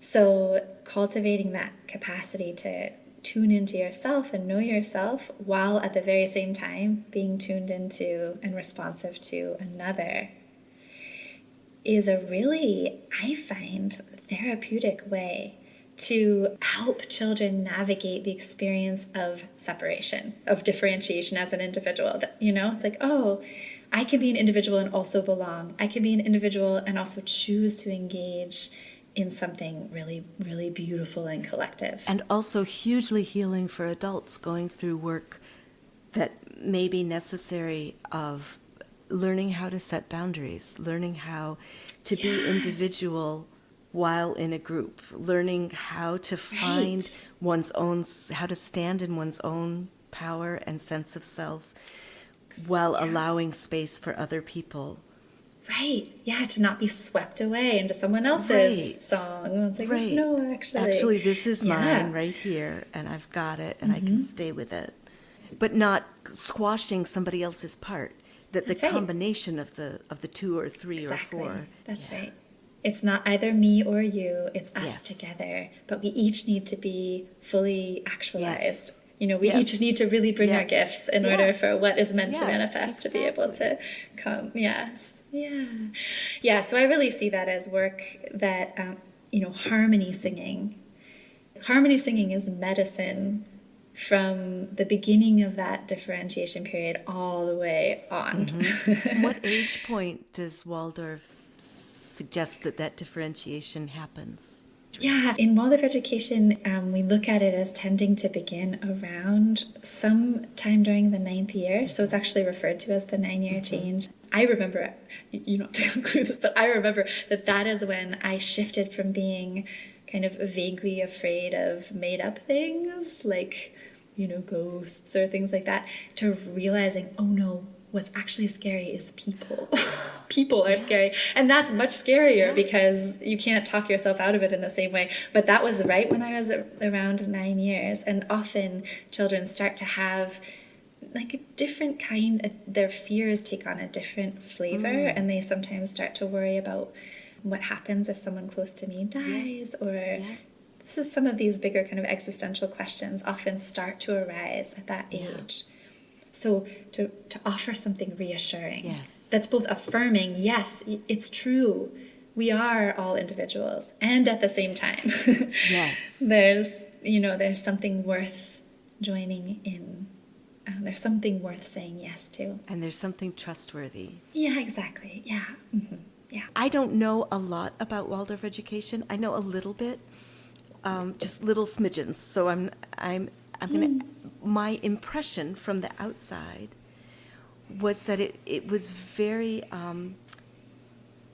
So cultivating that capacity to tune into yourself and know yourself while at the very same time being tuned into and responsive to another is a really, I find, therapeutic way to help children navigate the experience of separation, of differentiation as an individual. It's like, oh, I can be an individual and also belong. I can be an individual and also choose to engage in something really, really beautiful and collective. And also hugely healing for adults going through work that may be necessary of learning how to set boundaries, learning how to be individual while in a group, learning how to find one's own, how to stand in one's own power and sense of self while allowing space for other people. Right. Yeah, to not be swept away into someone else's Right. song. It's like, Right. no, actually. Actually, this is Yeah. mine right here, and I've got it, and I can stay with it. But not squashing somebody else's part. That the That's right. combination of the 2 or 3 Exactly. or 4. That's Yeah. right. It's not either me or you, it's us Yes. together. But we each need to be fully actualized. Yes. We Yes. each need to really bring our Yes. gifts in Yeah. order for what is meant to Yeah, manifest to be able to exactly. come. Yes. Yeah. Yeah, so I really see that as work that, harmony singing. Harmony singing is medicine from the beginning of that differentiation period all the way on. What age point does Waldorf suggest that differentiation happens? Yeah, in Waldorf education, we look at it as tending to begin around sometime during the 9th year. So it's actually referred to as the 9-year change. I remember, you don't have to include this, but I remember that is when I shifted from being kind of vaguely afraid of made up things like, ghosts or things like that, to realizing, oh no, what's actually scary is people. People are scary. And that's much scarier because you can't talk yourself out of it in the same way. But that was right when I was around 9 years. And often children start to have like a different their fears take on a different flavor. And they sometimes start to worry about what happens if someone close to me dies or... This is some of these bigger kind of existential questions often start to arise at that age. So to offer something reassuring, that's both affirming, yes, it's true, we are all individuals, and at the same time, there's something worth joining in. There's something worth saying yes to. And there's something trustworthy. Yeah, exactly. Yeah. Mm-hmm. Yeah. I don't know a lot about Waldorf education. I know a little bit. Just little smidgens. So I'm gonna. My impression from the outside was that it was very, and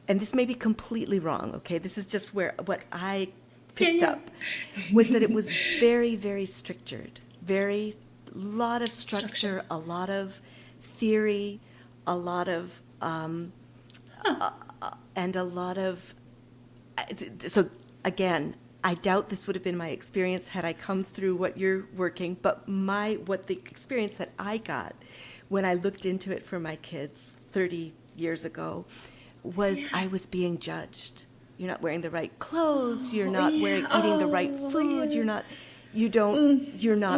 this may be completely wrong. Okay, this is just what I picked up was that it was very, very structured, very lot of structure, a lot of theory, a lot of and a lot of. So again, I doubt this would have been my experience had I come through what you're working, but what the experience that I got when I looked into it for my kids 30 years ago was I was being judged. You're not wearing the right clothes, you're not eating the right food, you're not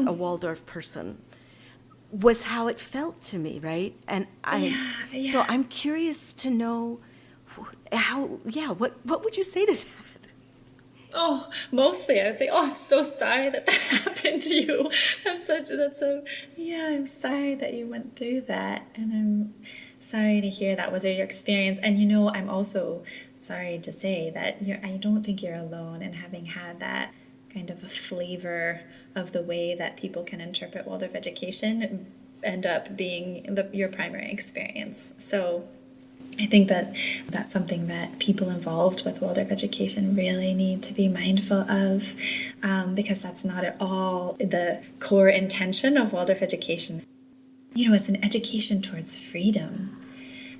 a Waldorf person. Was how it felt to me, right? And so I'm curious to know what would you say to that? Oh, mostly I would say, I'm so sorry that happened to you. I'm sorry that you went through that. And I'm sorry to hear that was your experience. And I'm also sorry to say that I don't think you're alone in having had that kind of a flavor of the way that people can interpret Waldorf education end up being your primary experience. So I think that's something that people involved with Waldorf education really need to be mindful of, because that's not at all the core intention of Waldorf education. It's an education towards freedom.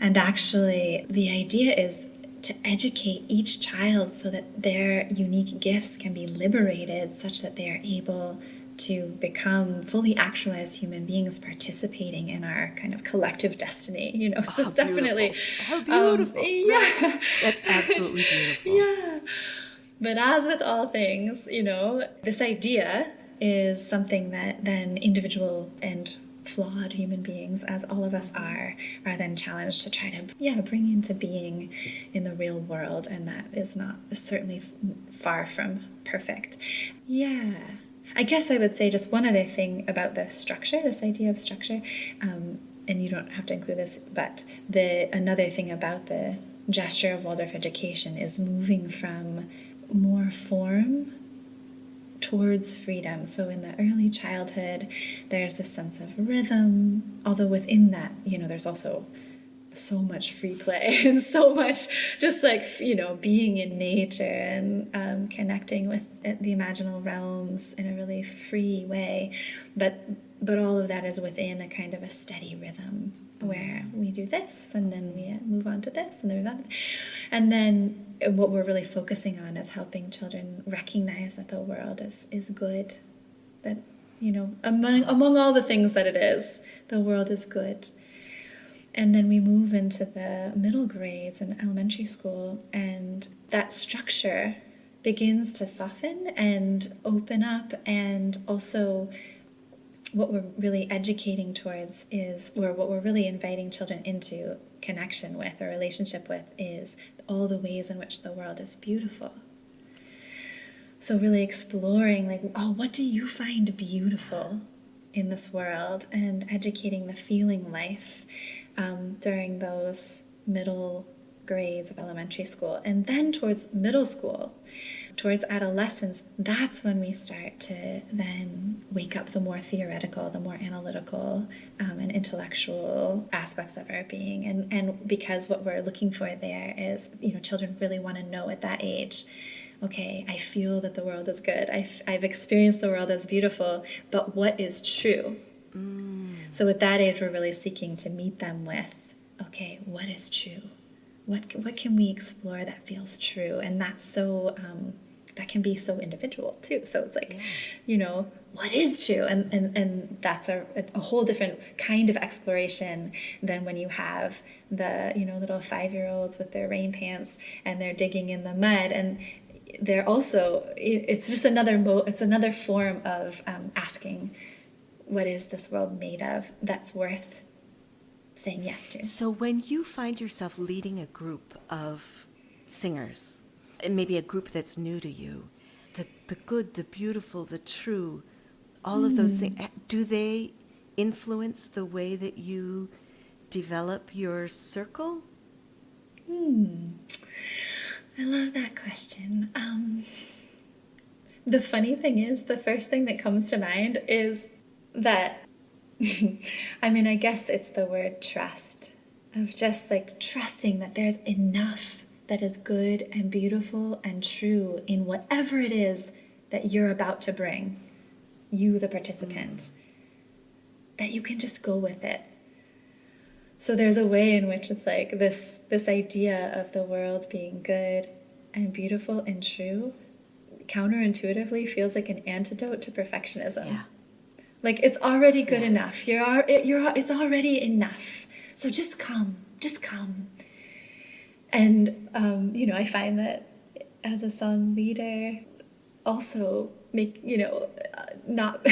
And actually, the idea is to educate each child so that their unique gifts can be liberated such that they are able to become fully actualized human beings participating in our kind of collective destiny. It's definitely... How beautiful. Yeah. That's absolutely beautiful. Yeah. But as with all things, this idea is something that then individual and flawed human beings, as all of us are then challenged to try to bring into being in the real world, and that is certainly far from perfect. Yeah. I guess I would say just one other thing about the structure, this idea of structure, and you don't have to include this, but another thing about the gesture of Waldorf education is moving from more form towards freedom. So in the early childhood, there's a sense of rhythm, although within that, there's also so much free play and so much just being in nature and connecting with the imaginal realms in a really free way, but all of that is within a kind of a steady rhythm. where we do this, and then we move on to this, and then move on to that. And then what we're really focusing on is helping children recognize that the world is good, that, you know, among all the things that it is, the world is good. And then we move into the middle grades in elementary school, and that structure begins to soften and open up. And also what we're really educating towards is, or what we're really inviting children into connection with or relationship with, is all the ways in which the world is beautiful. So really exploring, like, oh, what do you find beautiful in this world? And educating the feeling life during those middle grades of elementary school. And then towards middle school, towards adolescence, that's when we start to then wake up the more theoretical, the more analytical and intellectual aspects of our being. And because what we're looking for there is, you know, children really want to know at that age, okay, I feel that the world is good. I've experienced the world as beautiful, but what is true? So at that age, we're really seeking to meet them with, okay, what is true? What can we explore that feels true? And that's so, that can be so individual too. So it's like, you know, what is true? And that's a whole different kind of exploration than when you have the, you know, little 5-year-olds with their rain pants and they're digging in the mud. And they're also, it's just another form of asking, what is this world made of that's worth saying yes to? So when you find yourself leading a group of singers, and maybe a group that's new to you, the good, the beautiful, the true, all of those things, do they influence the way that you develop your circle? I love that question. The funny thing is, the first thing that comes to mind is that, I mean, I guess it's the word trust, of just like trusting that there's enough that is good and beautiful and true in whatever it is that you're about to bring, you the participant, that you can just go with it. So there's a way in which it's like this idea of the world being good and beautiful and true counterintuitively feels like an antidote to perfectionism. Yeah. Like, it's already good enough. It's already enough. So just come. And, you know, I find that as a song leader, also not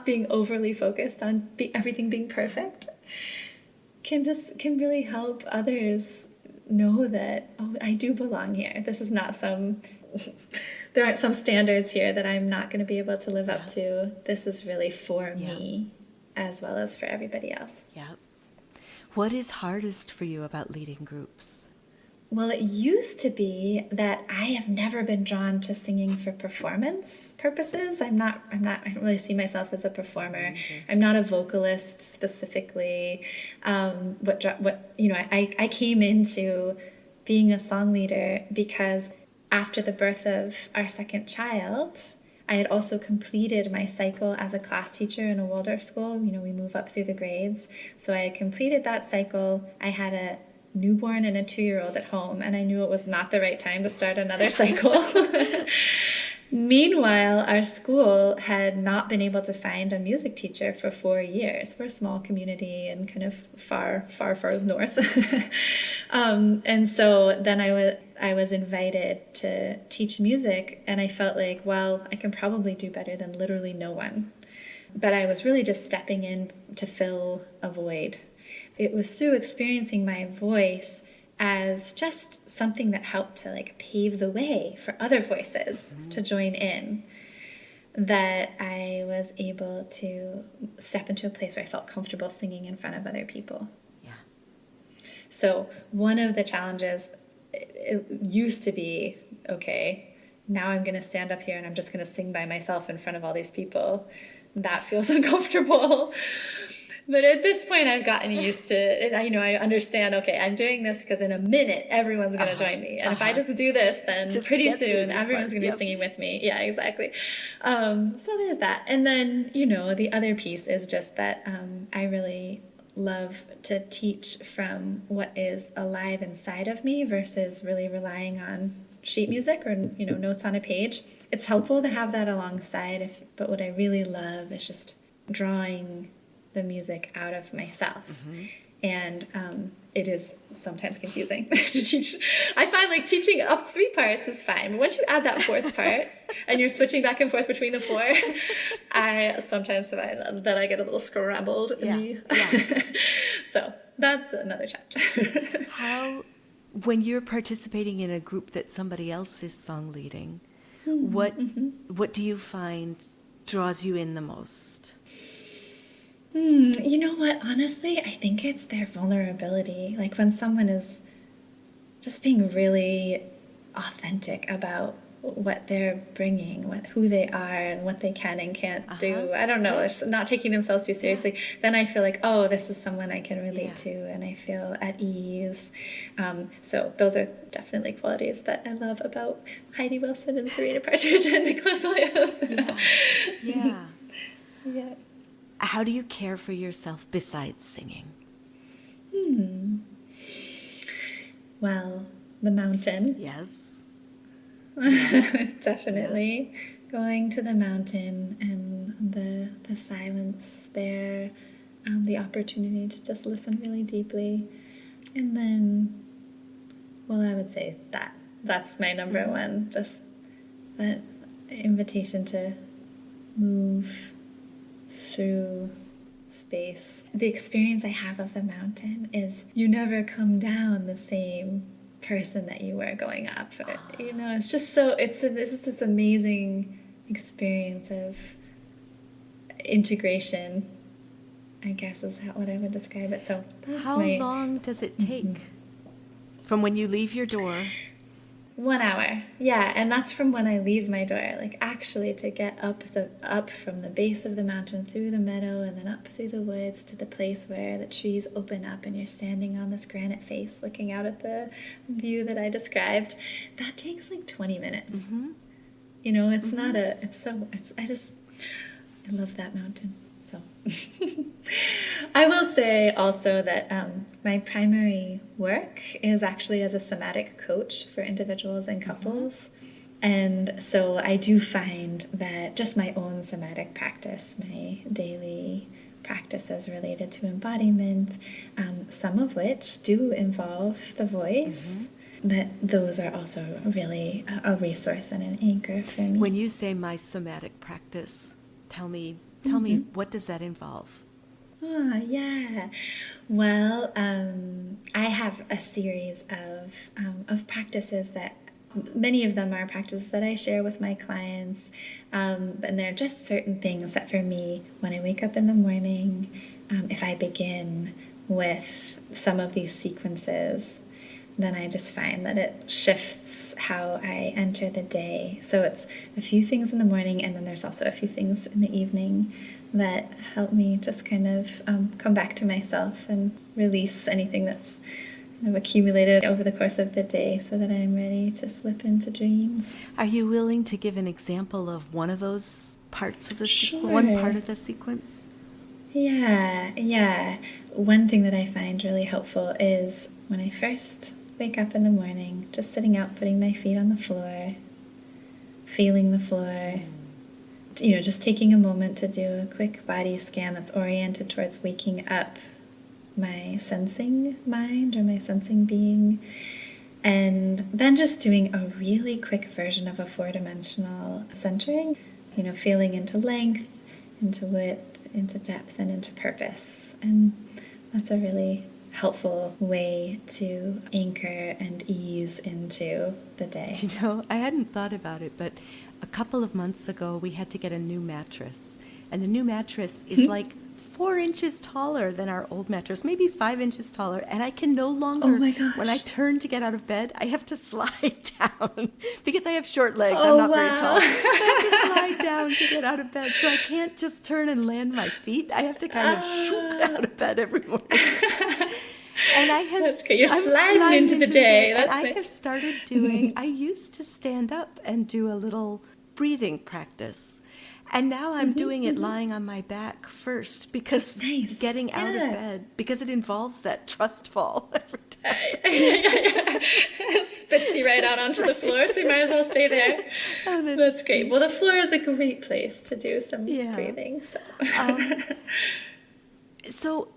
being overly focused on everything being perfect can really help others know that, oh, I do belong here. This is not there aren't some standards here that I'm not going to be able to live up to. This is really for me as well as for everybody else. Yeah. What is hardest for you about leading groups? Well, it used to be that I have never been drawn to singing for performance purposes. I don't really see myself as a performer. I'm not a vocalist specifically. I came into being a song leader because after the birth of our second child, I had also completed my cycle as a class teacher in a Waldorf school. You know, we move up through the grades. So I had completed that cycle. I had a newborn and a 2-year-old at home, and I knew it was not the right time to start another cycle. Meanwhile, our school had not been able to find a music teacher for 4 years. We're a small community and kind of far north. And so then I was invited to teach music, and I felt like, well, I can probably do better than literally no one. But I was really just stepping in to fill a void. It was through experiencing my voice as just something that helped to like pave the way for other voices to join in that I was able to step into a place where I felt comfortable singing in front of other people. Yeah. So one of the challenges, it used to be, okay, now I'm going to stand up here and I'm just going to sing by myself in front of all these people. That feels uncomfortable. But at this point, I've gotten used to it. You know, I understand, okay, I'm doing this because in a minute, everyone's going to join me. And if I just do this, then just pretty soon, everyone's going to be singing with me. Yeah, exactly. So there's that. And then, you know, the other piece is just that I really love to teach from what is alive inside of me versus really relying on sheet music or, notes on a page. It's helpful to have that alongside, but what I really love is just drawing the music out of myself. And it is sometimes confusing to teach. I find like teaching up 3 parts is fine, but once you add that 4th part and you're switching back and forth between the 4, I sometimes find that I get a little scrambled. So that's another chapter. When you're participating in a group that somebody else is song leading, what do you find draws you in the most? You know what? Honestly, I think it's their vulnerability. Like when someone is just being really authentic about what they're bringing, who they are and what they can and can't do. I don't know, it's not taking themselves too seriously. Then I feel like, oh, this is someone I can relate to, and I feel at ease. So those are definitely qualities that I love about Heidi Wilson and Serena Partridge and Nicholas Williams. Yeah. How do you care for yourself besides singing? Well, the mountain. Yes. Definitely. Going to the mountain and the silence there, the opportunity to just listen really deeply. And then, well, I would say that's my number one, just that invitation to move through space. The experience I have of the mountain is you never come down the same person that you were going up. It's just so, this is this amazing experience of integration, I guess is what I would describe it. So that's How long does it take from when you leave your door? 1 hour. Yeah, and that's from when I leave my door. Like actually to get up from the base of the mountain through the meadow and then up through the woods to the place where the trees open up and you're standing on this granite face looking out at the view that I described. That takes like 20 minutes. It's not I love that mountain. So I will say also that my primary work is actually as a somatic coach for individuals and couples. And so I do find that just my own somatic practice, my daily practices related to embodiment, some of which do involve the voice, that those are also really a resource and an anchor for me. When you say my somatic practice, tell me, what does that involve? Yeah. Well, I have a series of practices that many of them are practices that I share with my clients, and they're just certain things that for me, when I wake up in the morning, if I begin with some of these sequences, then I just find that it shifts how I enter the day. So it's a few things in the morning, and then there's also a few things in the evening that help me just kind of come back to myself and release anything that's kind of accumulated over the course of the day so that I'm ready to slip into dreams. Are you willing to give an example of one of those parts of the Sure. one part of the sequence? Yeah. One thing that I find really helpful is when I first wake up in the morning, just sitting out, putting my feet on the floor, feeling the floor, just taking a moment to do a quick body scan that's oriented towards waking up my sensing mind or my sensing being, and then just doing a really quick version of a 4-dimensional centering, feeling into length, into width, into depth, and into purpose. And that's a really helpful way to anchor and ease into the day. I hadn't thought about it, but a couple of months ago we had to get a new mattress, and the new mattress is like 4 inches taller than our old mattress, maybe 5 inches taller, and I can no longer, oh my gosh, when I turn to get out of bed, I have to slide down because I have short legs. I'm not very tall. So I have to slide down to get out of bed, so I can't just turn and land my feet. I have to kind of shoot out of bed every morning. And I have, you're sliding into the day. And I have started doing, I used to stand up and do a little breathing practice. And now I'm doing it lying on my back first because Nice. getting out of bed, because it involves that trust fall every time. Spits you right out onto the floor, so you might as well stay there. Oh, That's great. Well, the floor is a great place to do some Yeah. breathing. So. So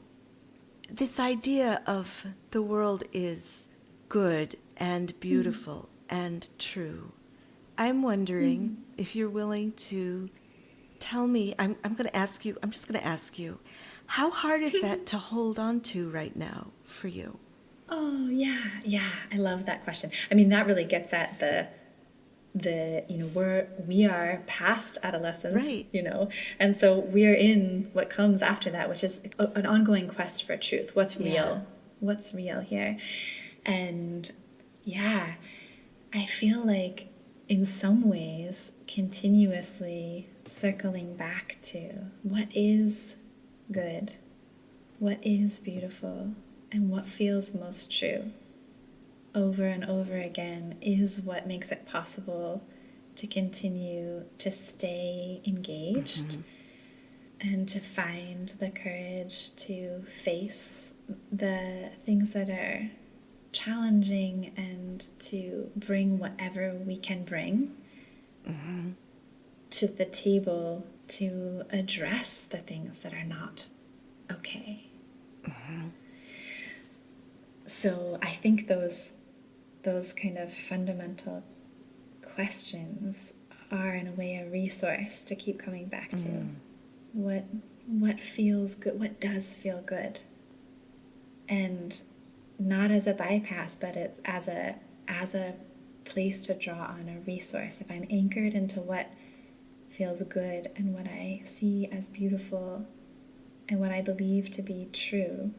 this idea of the world is good and beautiful and true. I'm wondering if you're willing to tell me, I'm just going to ask you, how hard is that to hold on to right now for you? Oh, yeah. I love that question. I mean, that really gets at the we are past adolescence, Right. and so we're in what comes after that, which is an ongoing quest for truth. What's real? What's real here? And yeah, I feel like in some ways continuously circling back to what is good, what is beautiful, and what feels most true over and over again is what makes it possible to continue to stay engaged and to find the courage to face the things that are challenging and to bring whatever we can bring to the table to address the things that are not okay. So I think those kind of fundamental questions are in a way a resource to keep coming back to. What feels good, what does feel good, and not as a bypass, but it's as a place to draw on, a resource. If I'm anchored into what feels good and what I see as beautiful and what I believe to be true,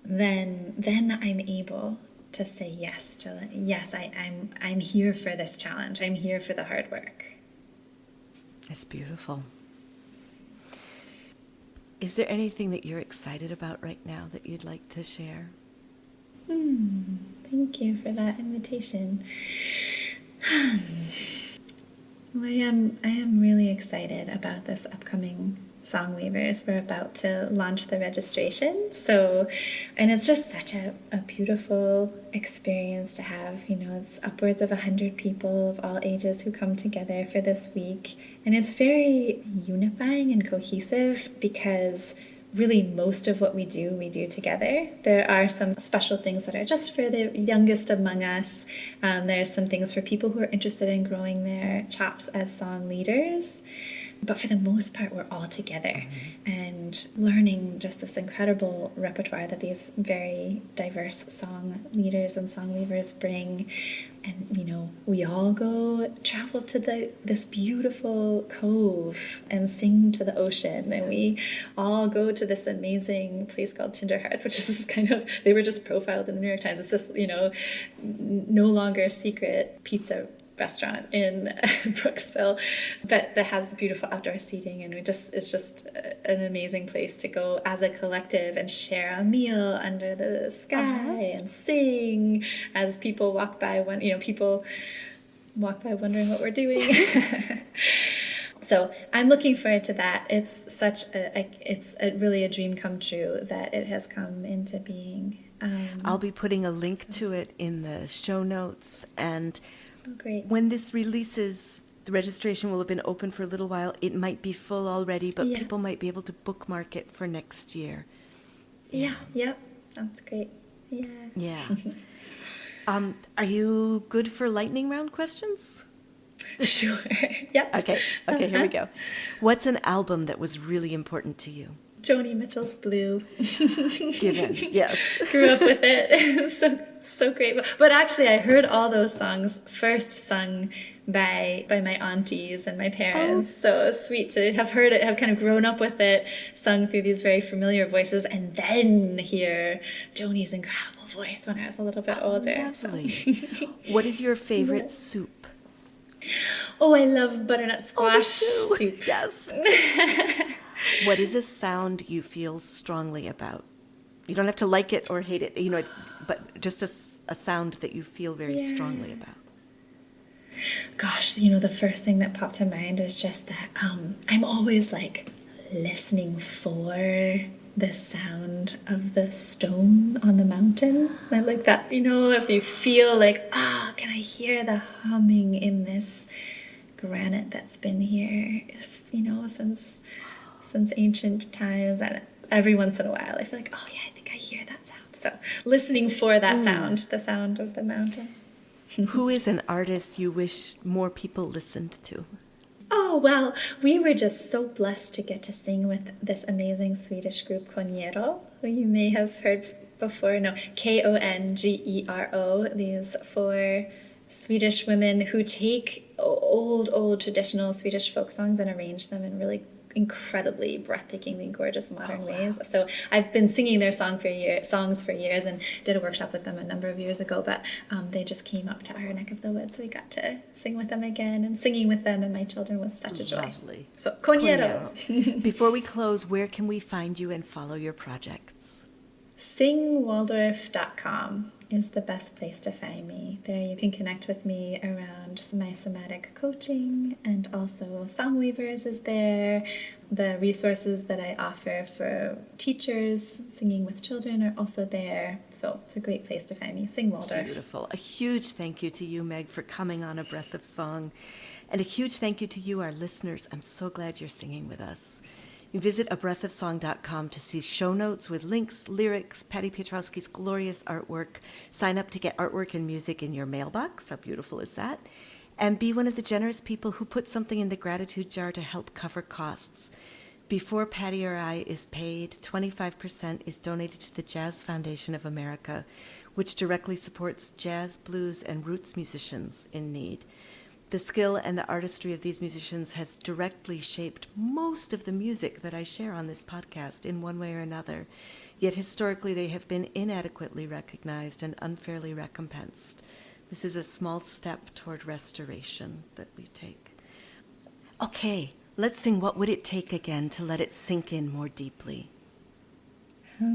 then I'm able to say yes to I'm here for this challenge. I'm here for the hard work. It's beautiful. Is there anything that you're excited about right now that you'd like to share? Thank you for that invitation. Well, I am really excited about this upcoming SongWeavers. We're about to launch the registration. And it's just such a beautiful experience to have. It's upwards of 100 people of all ages who come together for this week. And it's very unifying and cohesive because really most of what we do together. There are some special things that are just for the youngest among us. There's some things for people who are interested in growing their chops as song leaders. But for the most part, we're all together and learning just this incredible repertoire that these very diverse song leaders and SongWeavers bring. And, we all travel to this beautiful cove and sing to the ocean. And we all go to this amazing place called Tinderhearth, which is this they were just profiled in the New York Times. It's this, no longer secret pizza restaurant in Brooksville, but that has beautiful outdoor seating, and it's just an amazing place to go as a collective and share a meal under the sky and sing as people walk by. People walk by wondering what we're doing. So I'm looking forward to that. It's really a dream come true that it has come into being. I'll be putting a link to it in the show notes, and great. When this releases, the registration will have been open for a little while. It might be full already, but people might be able to bookmark it for next year. Yep. That's great. Yeah. Are you good for lightning round questions? Sure. Yep. Okay, here we go. What's an album that was really important to you? Joni Mitchell's Blue. Given, yes. Grew up with it. So great. But actually, I heard all those songs first sung by my aunties and my parents. So it's sweet to have heard it, have kind of grown up with it, sung through these very familiar voices, and then hear Joni's incredible voice when I was a little bit older. Lovely. So. What is your favorite soup? Oh, I love butternut squash soup. Yes. What is a sound you feel strongly about? You don't have to like it or hate it, but just a sound that you feel very strongly about. gosh, the first thing that popped to mind is just that I'm always like listening for the sound of the stone on the mountain. I like that, if you feel like, can I hear the humming in this granite that's been here, since ancient times. And every once in a while I feel like, I think I hear that sound. So listening for that sound, the sound of the mountains. Who is an artist you wish more people listened to? Oh, well, we were just so blessed to get to sing with this amazing Swedish group, Kongero, who you may have heard before. No, Kongero, these 4 Swedish women who take old traditional Swedish folk songs and arrange them in really incredibly breathtakingly gorgeous modern ways. So I've been singing their songs for years and did a workshop with them a number of years ago, but they just came up to our neck of the woods, so we got to sing with them again, and singing with them and my children was such a joy. Lovely. So Kongero. Before we close, where can we find you and follow your projects? SingWaldorf.com is the best place to find me. There you can connect with me around my somatic coaching, and also SongWeavers is there. The resources that I offer for teachers singing with children are also there. So it's a great place to find me. Sing Waldorf. Beautiful. A huge thank you to you, Meg, for coming on A Breath of Song. And a huge thank you to you, our listeners. I'm so glad you're singing with us. You visit abreathofsong.com to see show notes with links, lyrics, Patty Piotrowski's glorious artwork. Sign up to get artwork and music in your mailbox. How beautiful is that? And be one of the generous people who put something in the gratitude jar to help cover costs. Before Patty or I is paid, 25% is donated to the Jazz Foundation of America, which directly supports jazz, blues, and roots musicians in need. The skill and the artistry of these musicians has directly shaped most of the music that I share on this podcast in one way or another, yet historically they have been inadequately recognized and unfairly recompensed. This is a small step toward restoration that we take. Okay, let's sing What Would It Take again to let it sink in more deeply. So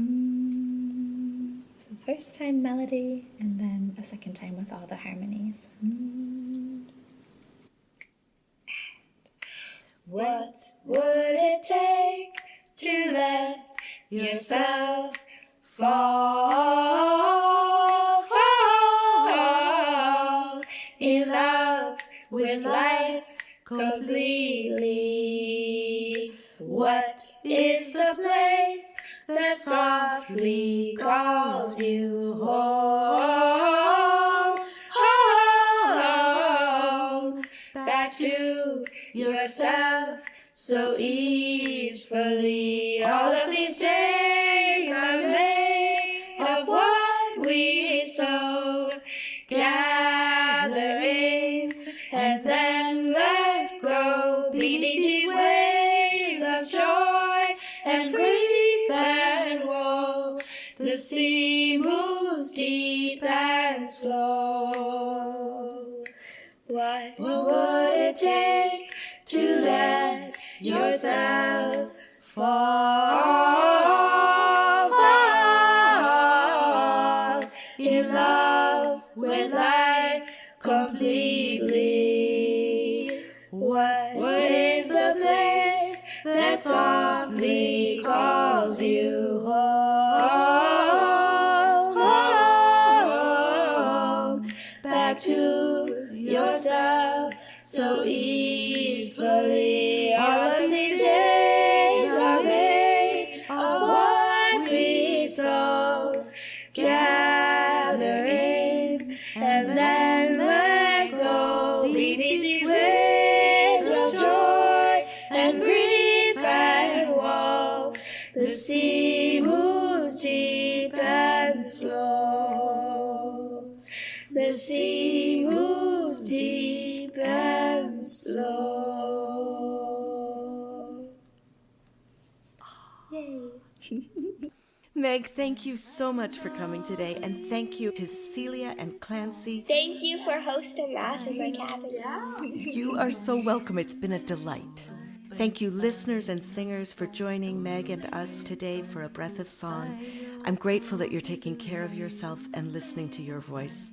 first time melody, and then a second time with all the harmonies. What would it take to let yourself fall in love with life completely? What is the place that softly calls you home, home, back to yourself so easily? All of these days are made of what we sow, gathering and then let go beneath these waves of joy and grief and woe. The sea moves deep and slow. What would it take to let yourself fall in love with life completely? What is the place that softly calls you home, back to yourself so easily? All of these days are made of what we sow, gathering and then let go beneath these waves of joy and grief and woe. The sea moves deep and slow. The sea moves deep and slow. Yay. Meg, thank you so much for coming today, and thank you to Celia and Clancy. Thank you for hosting us in my cabin. You are so welcome. It's been a delight. Thank you, listeners and singers, for joining Meg and us today for A Breath of Song. I'm grateful that you're taking care of yourself and listening to your voice.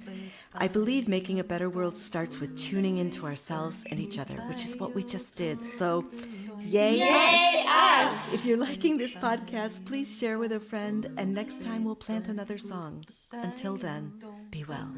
I believe making a better world starts with tuning into ourselves and each other, which is what we just did. So, yay us! If you're liking this podcast, please share with a friend, and next time we'll plant another song. Until then, be well.